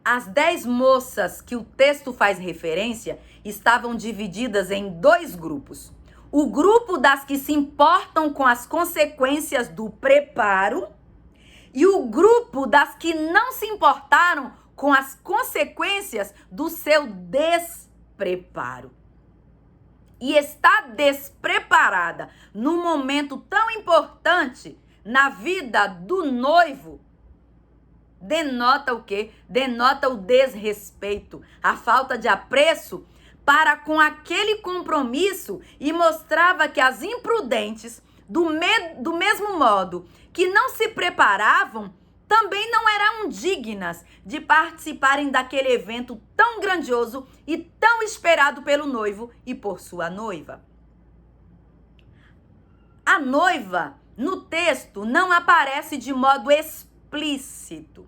As 10 moças que o texto faz referência estavam divididas em 2 grupos. O grupo das que se importam com as consequências do preparo e o grupo das que não se importaram com as consequências do seu despreparo. E está despreparada num momento tão importante na vida do noivo, denota o quê? Denota o desrespeito, a falta de apreço para com aquele compromisso e mostrava que as imprudentes, do mesmo modo que não se preparavam, também não eram dignas de participarem daquele evento tão grandioso e tão esperado pelo noivo e por sua noiva. A noiva, no texto, não aparece de modo explícito,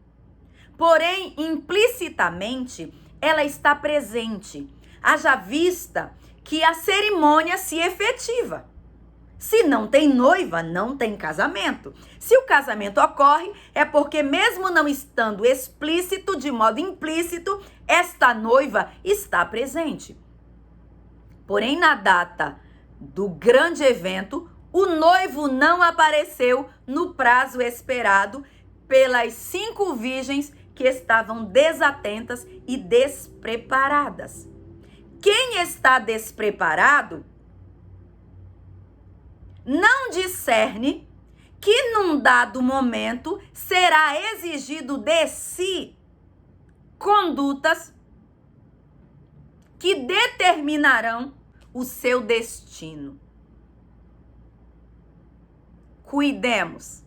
porém, implicitamente, ela está presente. Haja vista que a cerimônia se efetiva. Se não tem noiva, não tem casamento. Se o casamento ocorre, é porque mesmo não estando explícito, de modo implícito, esta noiva está presente. Porém, na data do grande evento, o noivo não apareceu no prazo esperado pelas 5 virgens que estavam desatentas e despreparadas. Quem está despreparado não discerne que num dado momento será exigido de si condutas que determinarão o seu destino. Cuidemos,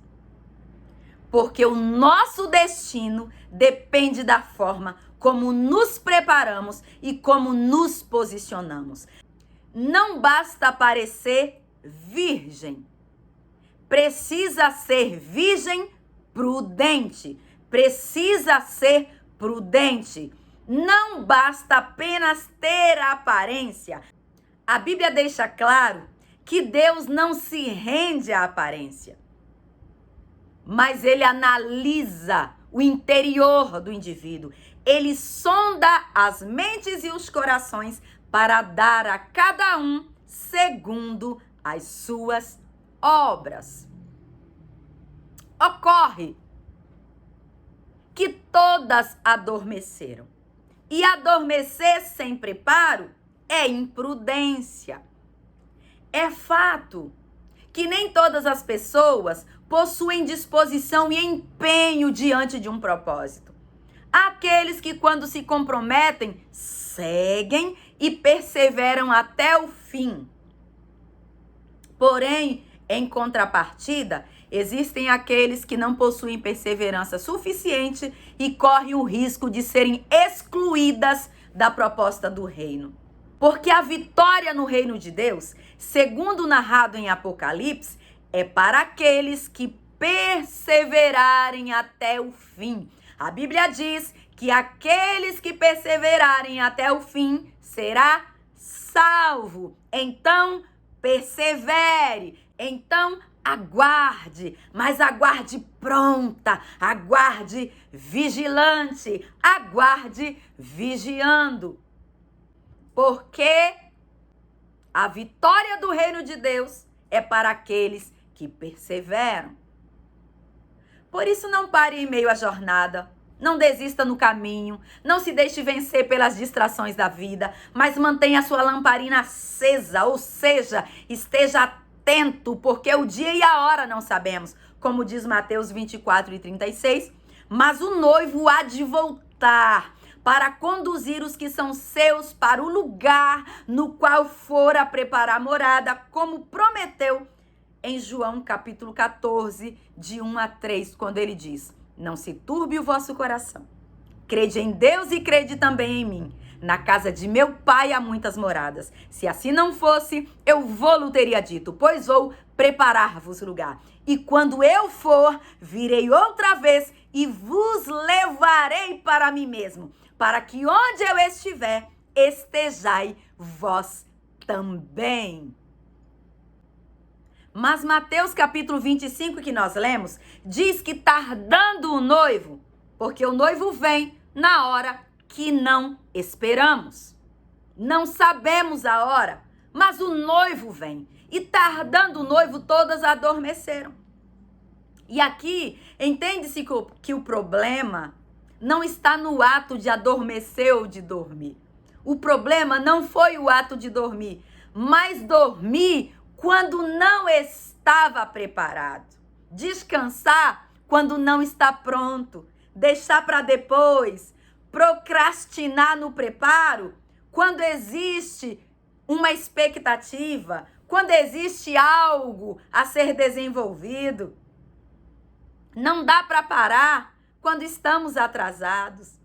porque o nosso destino depende da forma como nos preparamos e como nos posicionamos. Não basta parecer virgem. Precisa ser virgem prudente. Precisa ser prudente. Não basta apenas ter aparência. A Bíblia deixa claro que Deus não se rende à aparência, mas ele analisa o interior do indivíduo. Ele sonda as mentes e os corações para dar a cada um segundo as suas obras. Ocorre que todas adormeceram. E adormecer sem preparo é imprudência. É fato que nem todas as pessoas possuem disposição e empenho diante de um propósito. Há aqueles que, quando se comprometem, seguem e perseveram até o fim. Porém, em contrapartida, existem aqueles que não possuem perseverança suficiente e correm o risco de serem excluídas da proposta do reino. Porque a vitória no reino de Deus, segundo narrado em Apocalipse, é para aqueles que perseverarem até o fim. A Bíblia diz que aqueles que perseverarem até o fim será salvo. Então, persevere. Então, aguarde, mas aguarde pronta, aguarde vigilante, aguarde vigiando. Porque a vitória do reino de Deus é para aqueles que perseveram. Por isso, não pare em meio à jornada, não desista no caminho, não se deixe vencer pelas distrações da vida, mas mantenha a sua lamparina acesa, ou seja, esteja atento, porque o dia e a hora não sabemos, como diz Mateus 24:36, mas o noivo há de voltar para conduzir os que são seus para o lugar no qual fora preparar morada, como prometeu em João capítulo 14, de 1 a 3, quando ele diz: não se turbe o vosso coração. Crede em Deus e crede também em mim. Na casa de meu pai há muitas moradas. Se assim não fosse, eu vou-lo teria dito, pois vou preparar-vos lugar. E quando eu for, virei outra vez e vos levarei para mim mesmo, para que onde eu estiver, estejai vós também. Mas Mateus capítulo 25, que nós lemos, diz que tardando o noivo, porque o noivo vem na hora que não esperamos. Não sabemos a hora, mas o noivo vem. E tardando o noivo, todas adormeceram. E aqui, entende-se que o problema não está no ato de adormecer ou de dormir. O problema não foi o ato de dormir, mas dormir quando não estava preparado. Descansar quando não está pronto. deixar para depois, procrastinar no preparo, quando existe uma expectativa, quando existe algo a ser desenvolvido. Não dá para parar quando estamos atrasados.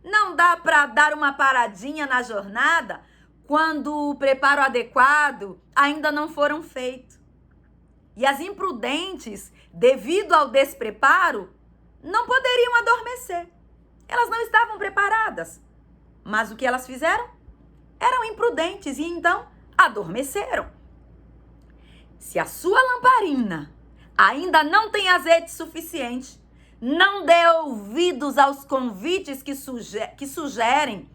Não dá para dar uma paradinha na jornada quando o preparo adequado ainda não foram feitos. E as imprudentes, devido ao despreparo, não poderiam adormecer. Elas não estavam preparadas. Mas o que elas fizeram? Eram imprudentes e então adormeceram. Se a sua lamparina ainda não tem azeite suficiente, não dê ouvidos aos convites que sugerem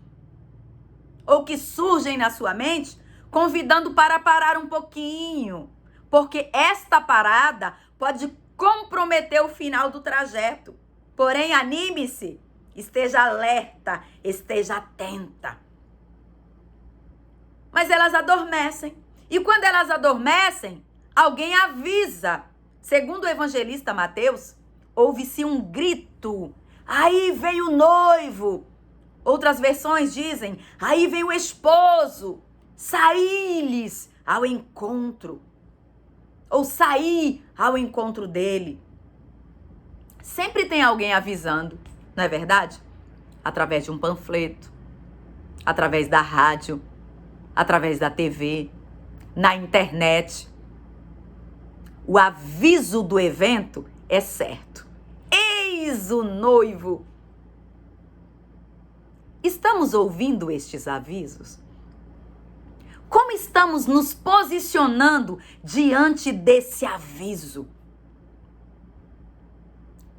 ou que surgem na sua mente, convidando para parar um pouquinho, porque esta parada pode comprometer o final do trajeto. Porém, anime-se, esteja alerta, esteja atenta. Mas elas adormecem. E quando elas adormecem, alguém avisa. Segundo o evangelista Mateus, ouve-se um grito. Aí vem o noivo. Outras versões dizem, aí vem o esposo. Saí-lhes ao encontro. Ou sair ao encontro dele. Sempre tem alguém avisando, não é verdade? Através de um panfleto, através da rádio, através da TV, na internet. O aviso do evento é certo. Eis o noivo. Estamos ouvindo estes avisos? Como estamos nos posicionando diante desse aviso?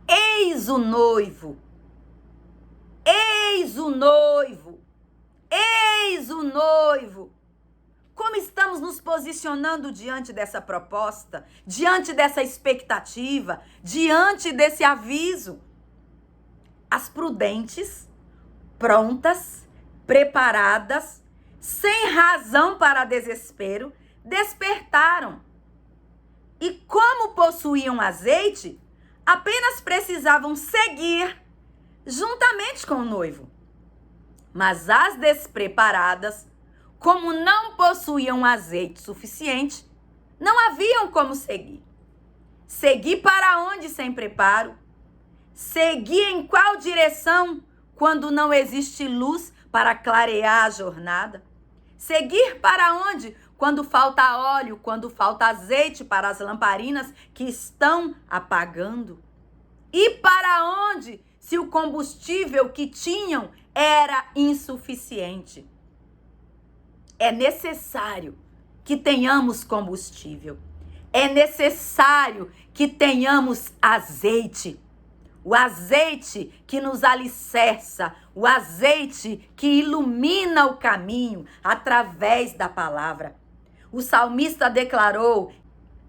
Eis o noivo. Eis o noivo. Eis o noivo. Como estamos nos posicionando diante dessa proposta, diante dessa expectativa, diante desse aviso? As prudentes, prontas, preparadas, sem razão para desespero, despertaram. E como possuíam azeite, apenas precisavam seguir juntamente com o noivo. Mas as despreparadas, como não possuíam azeite suficiente, não haviam como seguir. Seguir para onde sem preparo? Seguir em qual direção quando não existe luz para clarear a jornada? Seguir para onde quando falta óleo, quando falta azeite para as lamparinas que estão apagando? E para onde se o combustível que tinham era insuficiente? É necessário que tenhamos combustível. É necessário que tenhamos azeite. O azeite que nos alicerça, o azeite que ilumina o caminho através da palavra. O salmista declarou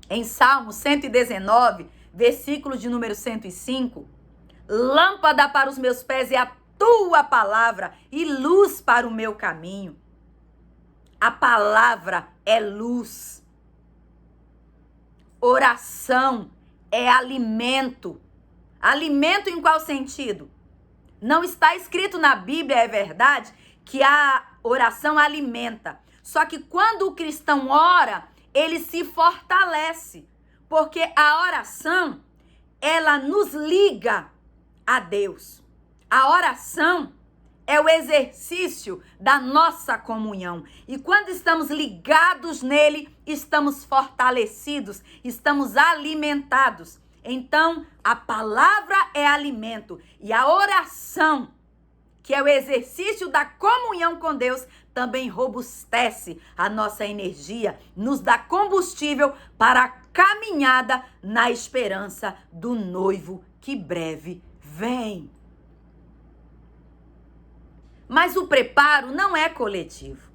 em Salmo 119, versículo de número 105, lâmpada para os meus pés é a tua palavra e luz para o meu caminho. A palavra é luz. Oração é alimento. Alimento em qual sentido? Não está escrito na Bíblia, é verdade, que a oração alimenta. Só que quando o cristão ora, ele se fortalece. Porque a oração, ela nos liga a Deus. A oração é o exercício da nossa comunhão. E quando estamos ligados nele, estamos fortalecidos, estamos alimentados. Então, a palavra é alimento. E a oração, que é o exercício da comunhão com Deus, também robustece a nossa energia, nos dá combustível para a caminhada na esperança do noivo que breve vem. Mas o preparo não é coletivo.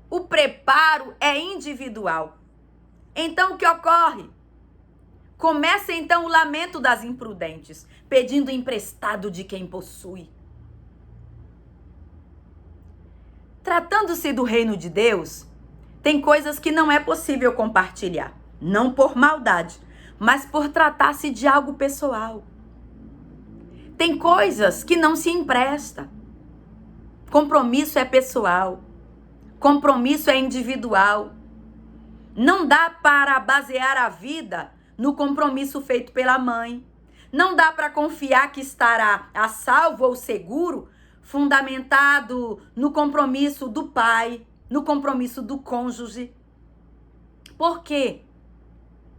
O preparo é individual. Então, o que ocorre? Começa então o lamento das imprudentes, pedindo emprestado de quem possui. Tratando-se do reino de Deus, tem coisas que não é possível compartilhar. Não por maldade, mas por tratar-se de algo pessoal. Tem coisas que não se empresta. Compromisso é pessoal. Compromisso é individual. Não dá para basear a vida no compromisso feito pela mãe. Não dá para confiar que estará a salvo ou seguro, fundamentado no compromisso do pai, no compromisso do cônjuge. Por quê?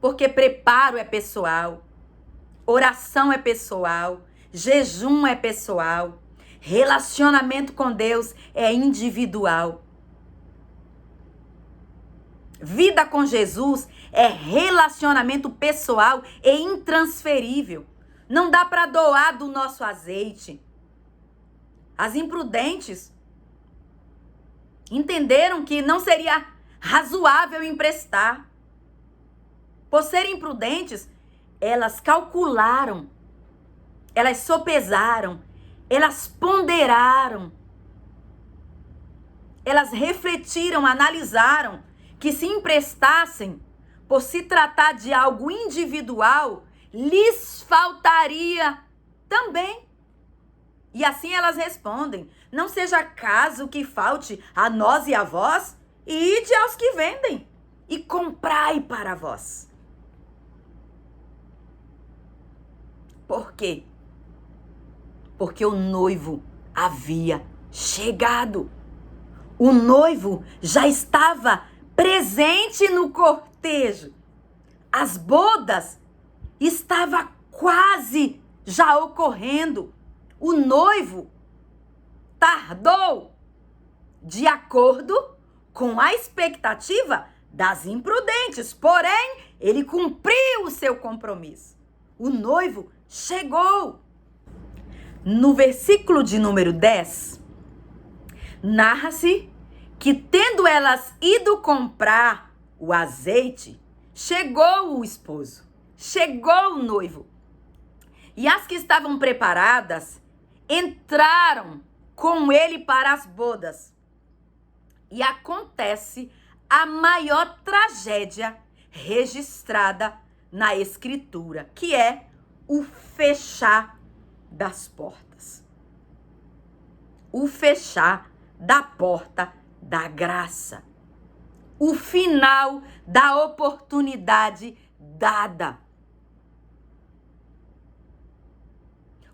Porque preparo é pessoal, oração é pessoal, jejum é pessoal, relacionamento com Deus é individual. Vida com Jesus é relacionamento pessoal e intransferível. Não dá para doar do nosso azeite. As imprudentes entenderam que não seria razoável emprestar. Por serem imprudentes, elas calcularam, elas sopesaram, elas ponderaram, elas refletiram, analisaram que se emprestassem, por se tratar de algo individual, lhes faltaria também. E assim elas respondem: não seja caso que falte a nós e a vós, e ide aos que vendem, e comprai para vós. Por quê? Porque o noivo havia chegado. O noivo já estava presente no cortejo. As bodas estavam quase já ocorrendo. O noivo tardou de acordo com a expectativa das imprudentes, porém, ele cumpriu o seu compromisso. O noivo chegou. No versículo de número 10, narra-se que, tendo elas ido comprar o azeite, chegou o esposo, chegou o noivo. E as que estavam preparadas entraram com ele para as bodas. E acontece a maior tragédia registrada na Escritura, que é o fechar das portas. O fechar da porta da graça. O final da oportunidade dada.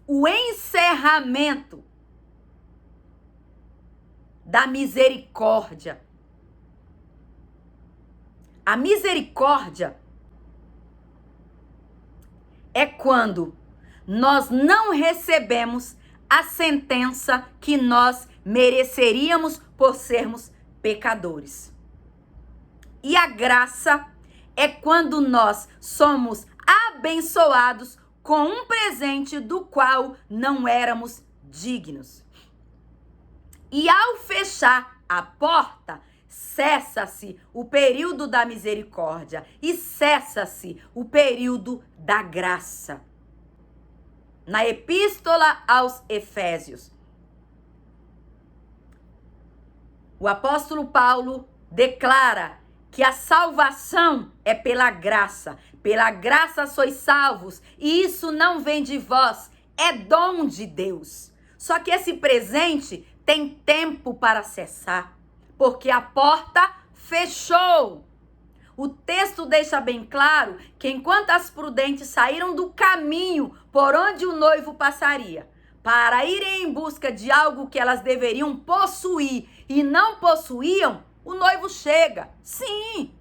O encerramento da misericórdia. A misericórdia é quando nós não recebemos a sentença que nós mereceríamos por sermos pecadores. E a graça é quando nós somos abençoados com um presente do qual não éramos dignos. E ao fechar a porta, cessa-se o período da misericórdia e cessa-se o período da graça. Na Epístola aos Efésios, o apóstolo Paulo declara que a salvação é pela graça sois salvos, e isso não vem de vós, é dom de Deus. Só que esse presente tem tempo para cessar, porque a porta fechou. O texto deixa bem claro que enquanto as prudentes saíram do caminho por onde o noivo passaria, para irem em busca de algo que elas deveriam possuir e não possuíam, o noivo chega. Sim,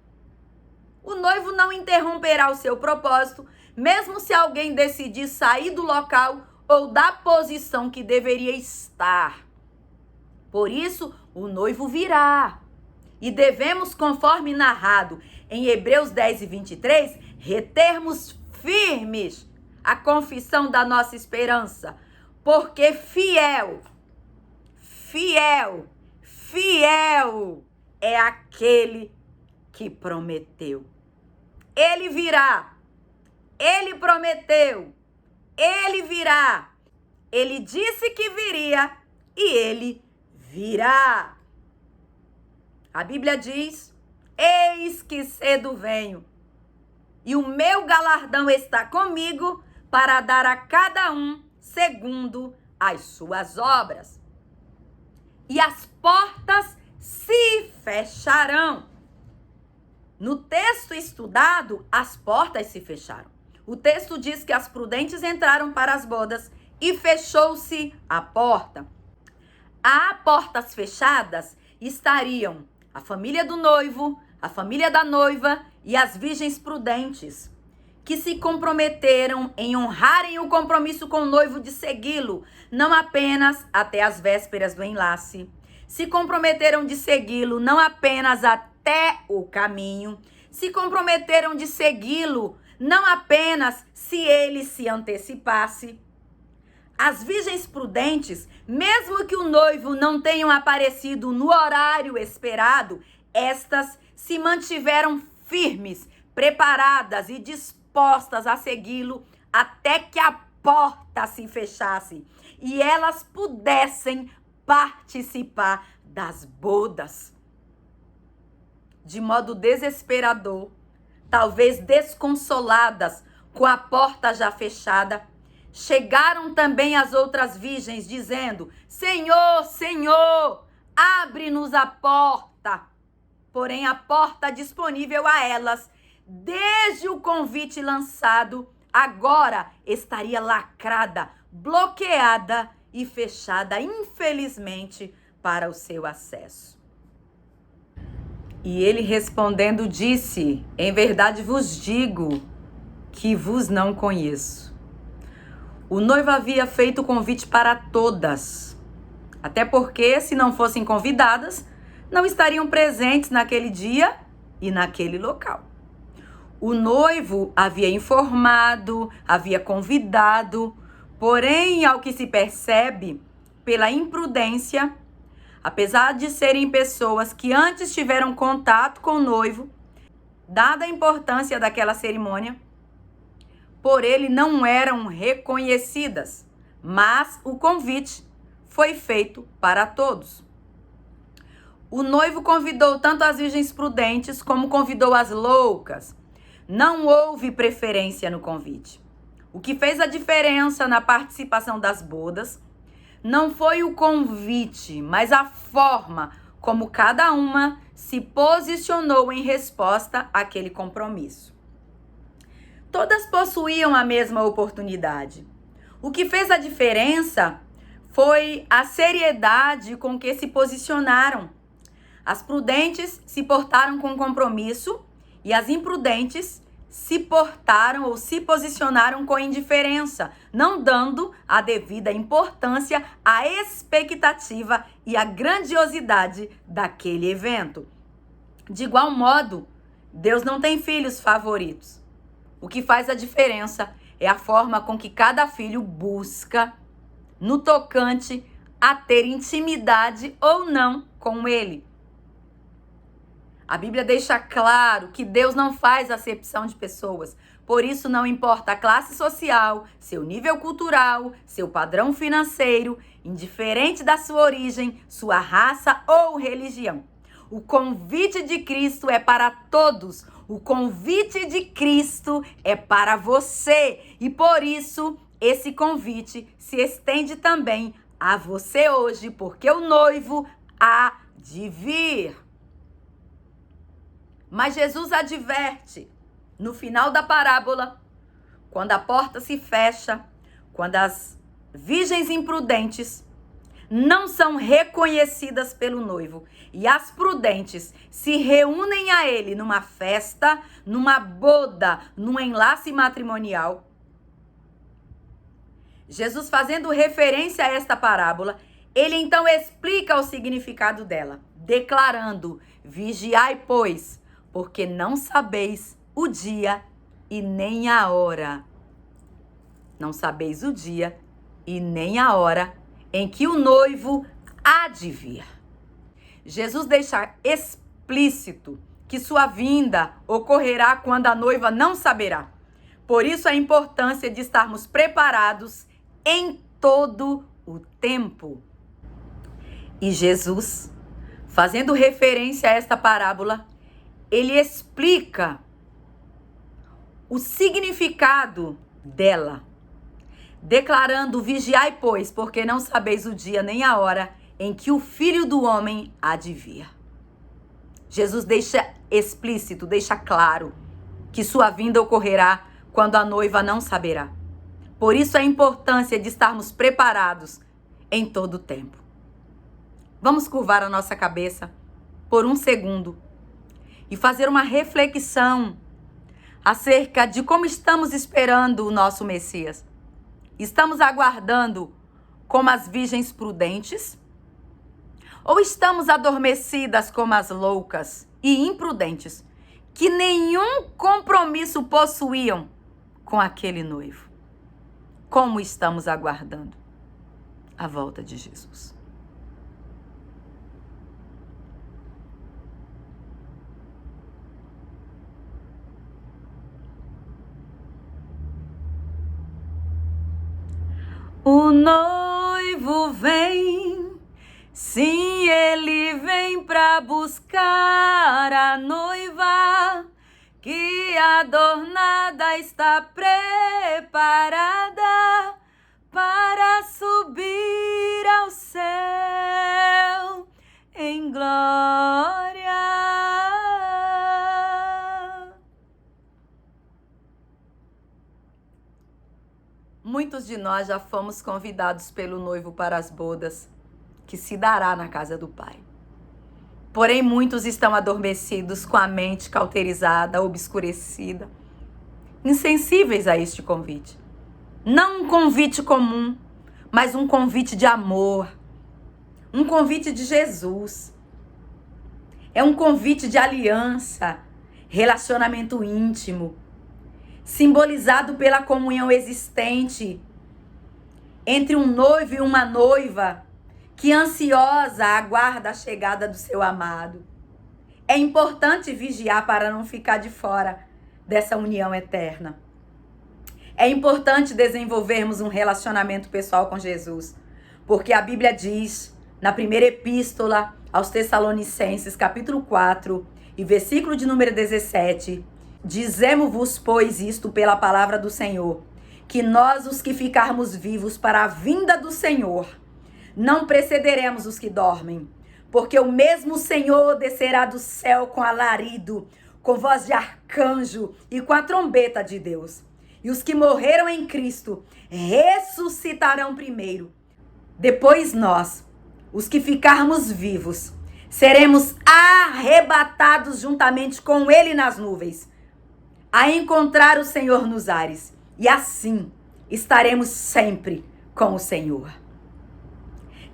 o noivo não interromperá o seu propósito, mesmo se alguém decidir sair do local ou da posição que deveria estar. Por isso, o noivo virá. E devemos, conforme narrado em Hebreus 10 e 23, retermos firmes a confissão da nossa esperança, porque fiel é aquele que prometeu. Ele virá, ele prometeu, ele virá, ele disse que viria e ele virá. A Bíblia diz: eis que cedo venho, e o meu galardão está comigo para dar a cada um segundo as suas obras. E as portas se fecharão. No texto estudado, as portas se fecharam. O texto diz que as prudentes entraram para as bodas e fechou-se a porta. A portas fechadas estariam a família do noivo, a família da noiva e as virgens prudentes, que se comprometeram em honrarem o compromisso com o noivo de segui-lo, não apenas até as vésperas do enlace. Se comprometeram de segui-lo não apenas até o caminho, se comprometeram de segui-lo não apenas se ele se antecipasse. As virgens prudentes, mesmo que o noivo não tenha aparecido no horário esperado, estas se mantiveram firmes, preparadas e dispostas a segui-lo até que a porta se fechasse e elas pudessem participar das bodas. De modo desesperador, talvez desconsoladas com a porta já fechada, chegaram também as outras virgens dizendo: Senhor, Senhor, abre-nos a porta. Porém, a porta disponível a elas, desde o convite lançado, agora estaria lacrada, bloqueada e fechada, infelizmente, para o seu acesso. E ele respondendo disse: em verdade vos digo que vos não conheço. O noivo havia feito o convite para todas, até porque, se não fossem convidadas, não estariam presentes naquele dia e naquele local. O noivo havia informado, havia convidado, porém, ao que se percebe, pela imprudência, apesar de serem pessoas que antes tiveram contato com o noivo, dada a importância daquela cerimônia, por ele não eram reconhecidas, mas o convite foi feito para todos. O noivo convidou tanto as virgens prudentes como convidou as loucas. Não houve preferência no convite. O que fez a diferença na participação das bodas não foi o convite, mas a forma como cada uma se posicionou em resposta àquele compromisso. Todas possuíam a mesma oportunidade. O que fez a diferença foi a seriedade com que se posicionaram. As prudentes se portaram com compromisso e as imprudentes se portaram ou se posicionaram com indiferença, não dando a devida importância à expectativa e à grandiosidade daquele evento. De igual modo, Deus não tem filhos favoritos. O que faz a diferença é a forma com que cada filho busca no tocante a ter intimidade ou não com ele. A Bíblia deixa claro que Deus não faz acepção de pessoas. Por isso, não importa a classe social, seu nível cultural, seu padrão financeiro, indiferente da sua origem, sua raça ou religião. O convite de Cristo é para todos. O convite de Cristo é para você. E por isso, esse convite se estende também a você hoje, porque o noivo há de vir. Mas Jesus adverte, no final da parábola, quando a porta se fecha, quando as virgens imprudentes não são reconhecidas pelo noivo e as prudentes se reúnem a ele numa festa, numa boda, num enlace matrimonial. Jesus, fazendo referência a esta parábola, ele então explica o significado dela, declarando: vigiai, pois, porque não sabeis o dia e nem a hora. Não sabeis o dia e nem a hora em que o noivo há de vir. Jesus deixa explícito que sua vinda ocorrerá quando a noiva não saberá. Por isso a importância de estarmos preparados em todo o tempo. E Jesus, fazendo referência a esta parábola, ele explica o significado dela, declarando: vigiai, pois, porque não sabeis o dia nem a hora em que o Filho do Homem há de vir. Jesus deixa explícito, deixa claro que sua vinda ocorrerá quando a noiva não saberá. Por isso a importância de estarmos preparados em todo o tempo. Vamos curvar a nossa cabeça por um segundo e fazer uma reflexão acerca de como estamos esperando o nosso Messias. Estamos aguardando como as virgens prudentes? Ou estamos adormecidas como as loucas e imprudentes, que nenhum compromisso possuíam com aquele noivo? Como estamos aguardando a volta de Jesus? O noivo vem, sim, ele vem para buscar a noiva, que adornada está preparada para subir ao céu em glória. Muitos de nós já fomos convidados pelo noivo para as bodas que se dará na casa do Pai. Porém, muitos estão adormecidos, com a mente cauterizada, obscurecida, insensíveis a este convite. Não um convite comum, mas um convite de amor, um convite de Jesus. É um convite de aliança, relacionamento íntimo, simbolizado pela comunhão existente entre um noivo e uma noiva, que ansiosa aguarda a chegada do seu amado. É importante vigiar para não ficar de fora dessa união eterna. É importante desenvolvermos um relacionamento pessoal com Jesus, porque a Bíblia diz, na primeira epístola aos Tessalonicenses, capítulo 4, e versículo de número 17, dizemos-vos, pois, isto pela palavra do Senhor, que nós, os que ficarmos vivos para a vinda do Senhor, não precederemos os que dormem, porque o mesmo Senhor descerá do céu com alarido, com voz de arcanjo e com a trombeta de Deus. E os que morreram em Cristo ressuscitarão primeiro. Depois nós, os que ficarmos vivos, seremos arrebatados juntamente com Ele nas nuvens, a encontrar o Senhor nos ares. E assim estaremos sempre com o Senhor.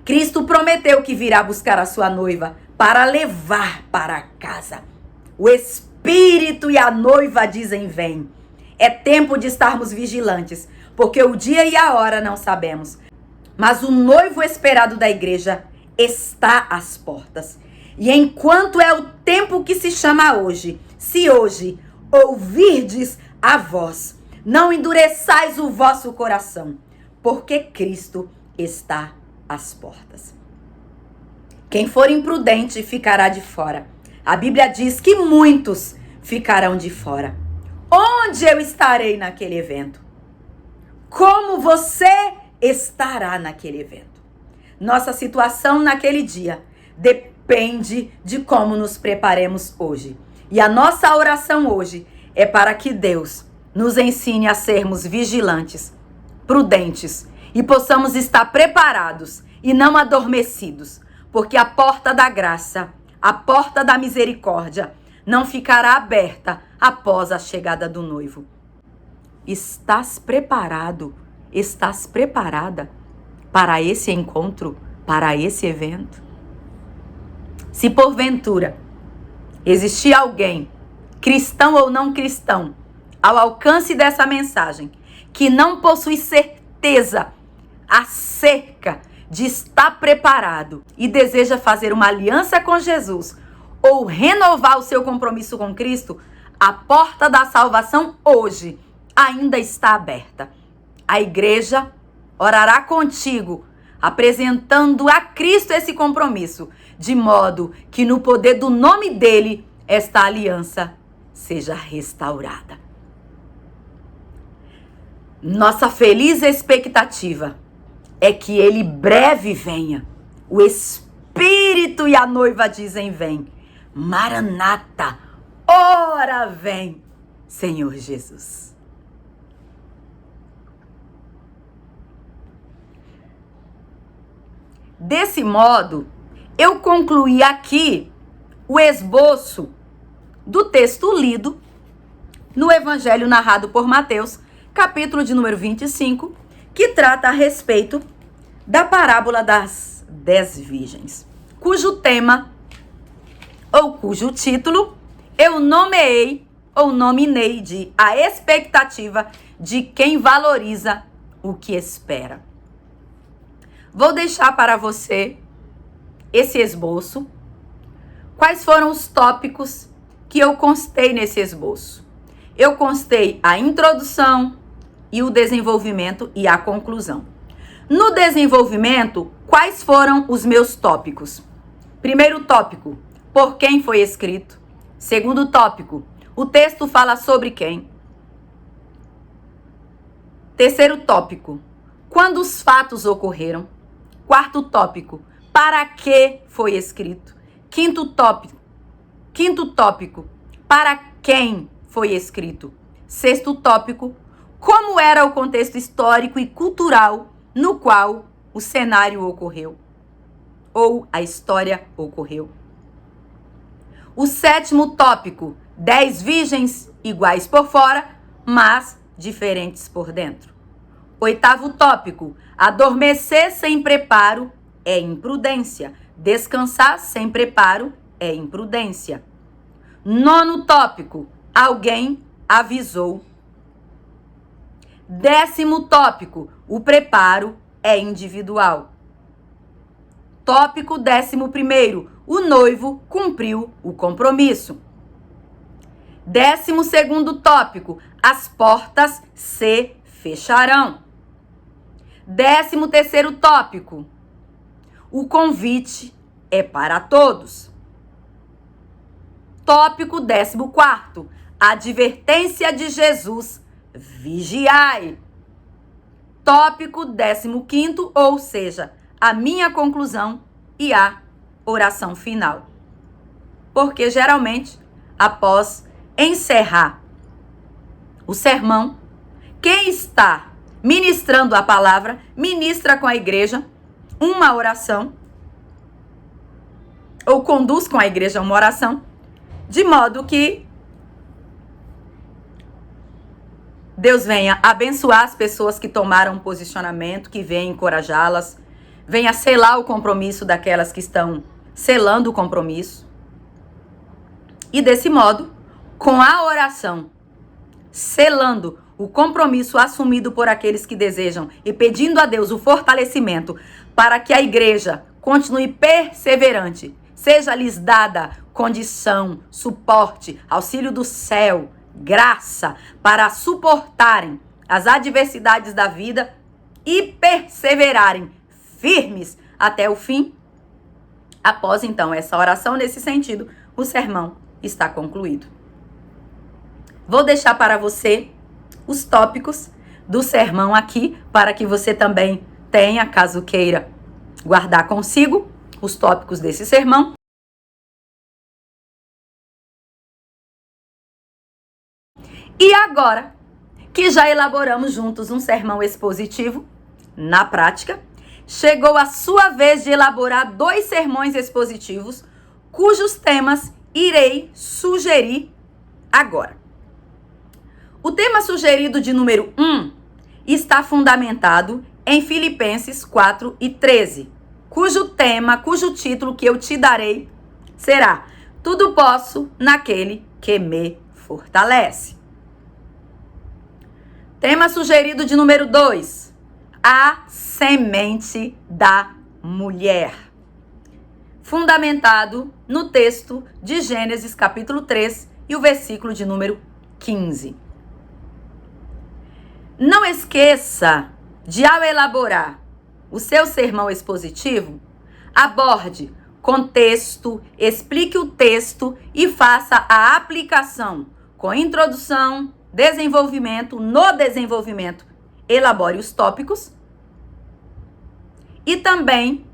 Cristo prometeu que virá buscar a sua noiva para levar para casa. O Espírito e a noiva dizem: vem. É tempo de estarmos vigilantes, porque o dia e a hora não sabemos. Mas o noivo esperado da igreja está às portas. E enquanto é o tempo que se chama hoje, se hoje ouvirdes a voz, não endureçais o vosso coração, porque Cristo está às portas. Quem for imprudente ficará de fora. A Bíblia diz que muitos ficarão de fora. Onde eu estarei naquele evento? Como você estará naquele evento? Nossa situação naquele dia depende de como nos preparemos hoje. E a nossa oração hoje é para que Deus nos ensine a sermos vigilantes, prudentes e possamos estar preparados e não adormecidos, porque a porta da graça, a porta da misericórdia não ficará aberta após a chegada do noivo. Estás preparado? Estás preparada para esse encontro, para esse evento? Se porventura existir alguém, cristão ou não cristão, ao alcance dessa mensagem, que não possui certeza acerca de estar preparado e deseja fazer uma aliança com Jesus ou renovar o seu compromisso com Cristo, a porta da salvação hoje ainda está aberta. A igreja orará contigo, apresentando a Cristo esse compromisso, de modo que no poder do nome dele, esta aliança seja restaurada. Nossa feliz expectativa é que ele breve venha. O Espírito e a noiva dizem: vem. Maranata, ora vem, Senhor Jesus. Desse modo, eu concluí aqui o esboço do texto lido no Evangelho narrado por Mateus, capítulo de número 25, que trata a respeito da parábola das 10 virgens, cujo tema, ou cujo título, eu nomeei ou nominei de a expectativa de quem valoriza o que espera. Vou deixar para você esse esboço. Quais foram os tópicos que eu constei nesse esboço? Eu constei a introdução e o desenvolvimento e a conclusão. No desenvolvimento, quais foram os meus tópicos? Primeiro tópico, por quem foi escrito. Segundo tópico, o texto fala sobre quem. Terceiro tópico, quando os fatos ocorreram. Quarto tópico, para que foi escrito. Quinto tópico, para quem foi escrito. Sexto tópico, como era o contexto histórico e cultural no qual o cenário ocorreu, ou a história ocorreu. O sétimo tópico, 10 virgens iguais por fora, mas diferentes por dentro. Oitavo tópico, adormecer sem preparo é imprudência. Descansar sem preparo é imprudência. Nono tópico, alguém avisou. Décimo tópico, o preparo é individual. Tópico 11º, o noivo cumpriu o compromisso. 12º tópico, as portas se fecharão. 13º tópico, o convite é para todos. Tópico 14º, advertência de Jesus, vigiai. Tópico 15º, ou seja, a minha conclusão e a oração final. Porque geralmente, após encerrar o sermão, quem está ministrando a palavra, ministra com a igreja uma oração, ou conduz com a igreja uma oração, de modo que Deus venha abençoar as pessoas que tomaram posicionamento, que venha encorajá-las, venha selar o compromisso daquelas que estão selando o compromisso. E desse modo, com a oração, selando o compromisso assumido por aqueles que desejam e pedindo a Deus o fortalecimento para que a igreja continue perseverante, seja-lhes dada condição, suporte, auxílio do céu, graça para suportarem as adversidades da vida e perseverarem firmes até o fim. Após então essa oração nesse sentido, o sermão está concluído. Vou deixar para você os tópicos do sermão aqui, para que você também tenha, caso queira guardar consigo, os tópicos desse sermão. E agora que já elaboramos juntos um sermão expositivo, na prática, chegou a sua vez de elaborar 2 sermões expositivos, cujos temas irei sugerir agora. O tema sugerido de número 1 está fundamentado em Filipenses 4:13, cujo título que eu te darei será: Tudo posso naquele que me fortalece. Tema sugerido de número 2, a semente da mulher, fundamentado no texto de Gênesis capítulo 3 e o versículo de número 15. Não esqueça de, ao elaborar o seu sermão expositivo, aborde contexto, explique o texto e faça a aplicação com introdução, desenvolvimento, no desenvolvimento elabore os tópicos e também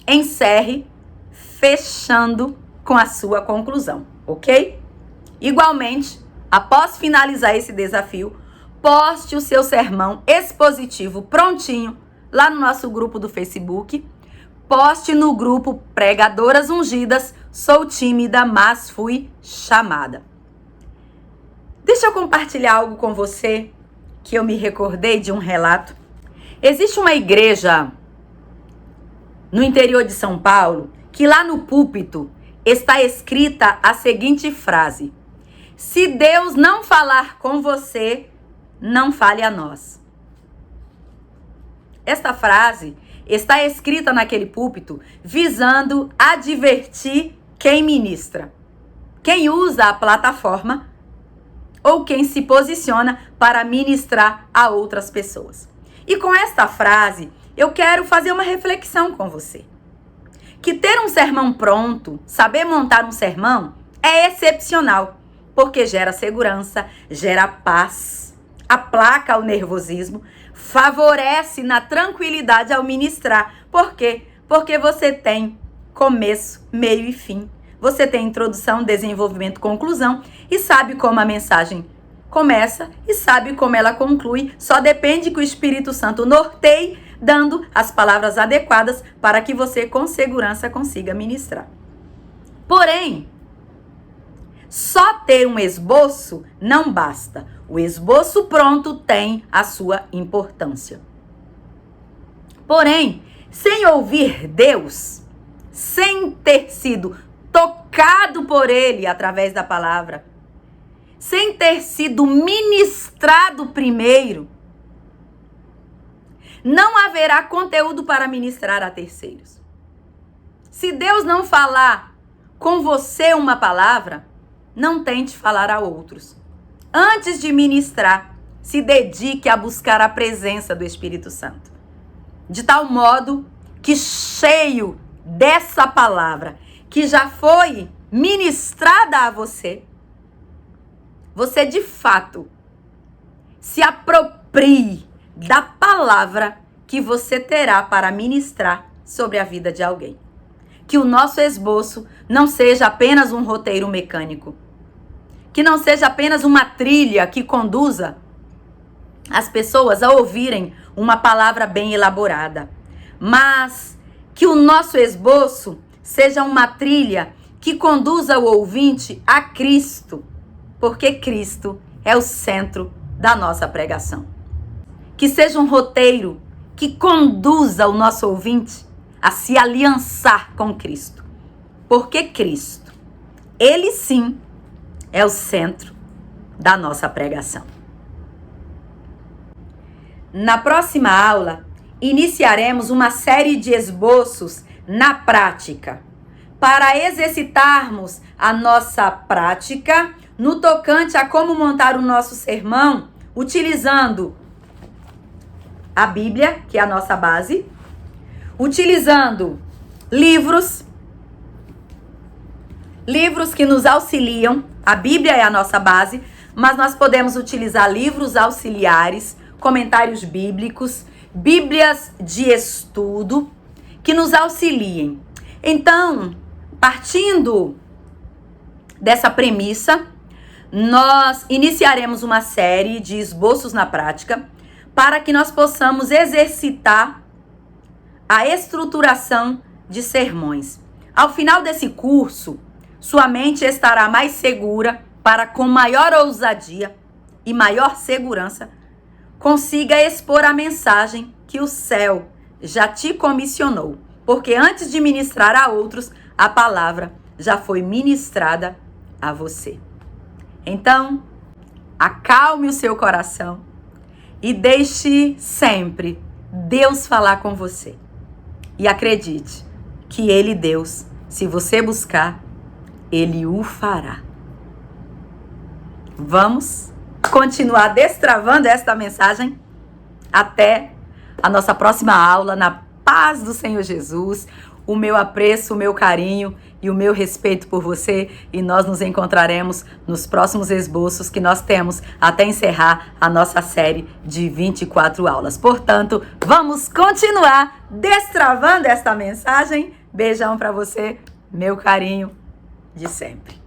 encerre fechando com a sua conclusão, ok? Igualmente, após finalizar esse desafio, poste o seu sermão expositivo prontinho lá no nosso grupo do Facebook. Poste no grupo Pregadoras Ungidas, sou tímida, mas fui chamada. Deixa eu compartilhar algo com você que eu me recordei de um relato. Existe uma igreja no interior de São Paulo que lá no púlpito está escrita a seguinte frase: se Deus não falar com você, não fale a nós. Esta frase está escrita naquele púlpito visando advertir quem ministra, quem usa a plataforma ou quem se posiciona para ministrar a outras pessoas. E com esta frase, eu quero fazer uma reflexão com você. Que ter um sermão pronto, saber montar um sermão, é excepcional, porque gera segurança, gera paz, aplaca o nervosismo, favorece na tranquilidade ao ministrar. Por quê? Porque você tem começo, meio e fim. Você tem introdução, desenvolvimento, conclusão e sabe como a mensagem começa e sabe como ela conclui. Só depende que o Espírito Santo norteie, dando as palavras adequadas para que você com segurança consiga ministrar. Porém, só ter um esboço não basta. O esboço pronto tem a sua importância. Porém, sem ouvir Deus, sem ter sido tocado por Ele através da palavra, sem ter sido ministrado primeiro, não haverá conteúdo para ministrar a terceiros. Se Deus não falar com você uma palavra, não tente falar a outros. Antes de ministrar, se dedique a buscar a presença do Espírito Santo. De tal modo que, cheio dessa palavra que já foi ministrada a você, você de fato se aproprie da palavra que você terá para ministrar sobre a vida de alguém. Que o nosso esboço não seja apenas um roteiro mecânico, que não seja apenas uma trilha que conduza as pessoas a ouvirem uma palavra bem elaborada, mas que o nosso esboço seja uma trilha que conduza o ouvinte a Cristo, porque Cristo é o centro da nossa pregação. Que seja um roteiro que conduza o nosso ouvinte a se aliançar com Cristo, porque Cristo, Ele sim, é o centro da nossa pregação. Na próxima aula, iniciaremos uma série de esboços na prática, para exercitarmos a nossa prática no tocante a como montar o nosso sermão, utilizando a Bíblia, que é a nossa base, utilizando livros que nos auxiliam. A Bíblia é a nossa base, mas nós podemos utilizar livros auxiliares, comentários bíblicos, bíblias de estudo, que nos auxiliem. Então, partindo dessa premissa, nós iniciaremos uma série de esboços na prática para que nós possamos exercitar a estruturação de sermões. Ao final desse curso, sua mente estará mais segura para, com maior ousadia e maior segurança, consiga expor a mensagem que o céu já te comissionou. Porque antes de ministrar a outros, a palavra já foi ministrada a você. Então, acalme o seu coração e deixe sempre Deus falar com você. E acredite que Ele, Deus, se você buscar, Ele o fará. Vamos continuar destravando esta mensagem até a nossa próxima aula, na paz do Senhor Jesus. o meu apreço, o meu carinho e o meu respeito por você, e nós nos encontraremos nos próximos esboços que nós temos até encerrar a nossa série de 24 aulas. Portanto, vamos continuar destravando esta mensagem. Beijão para você, meu carinho de sempre.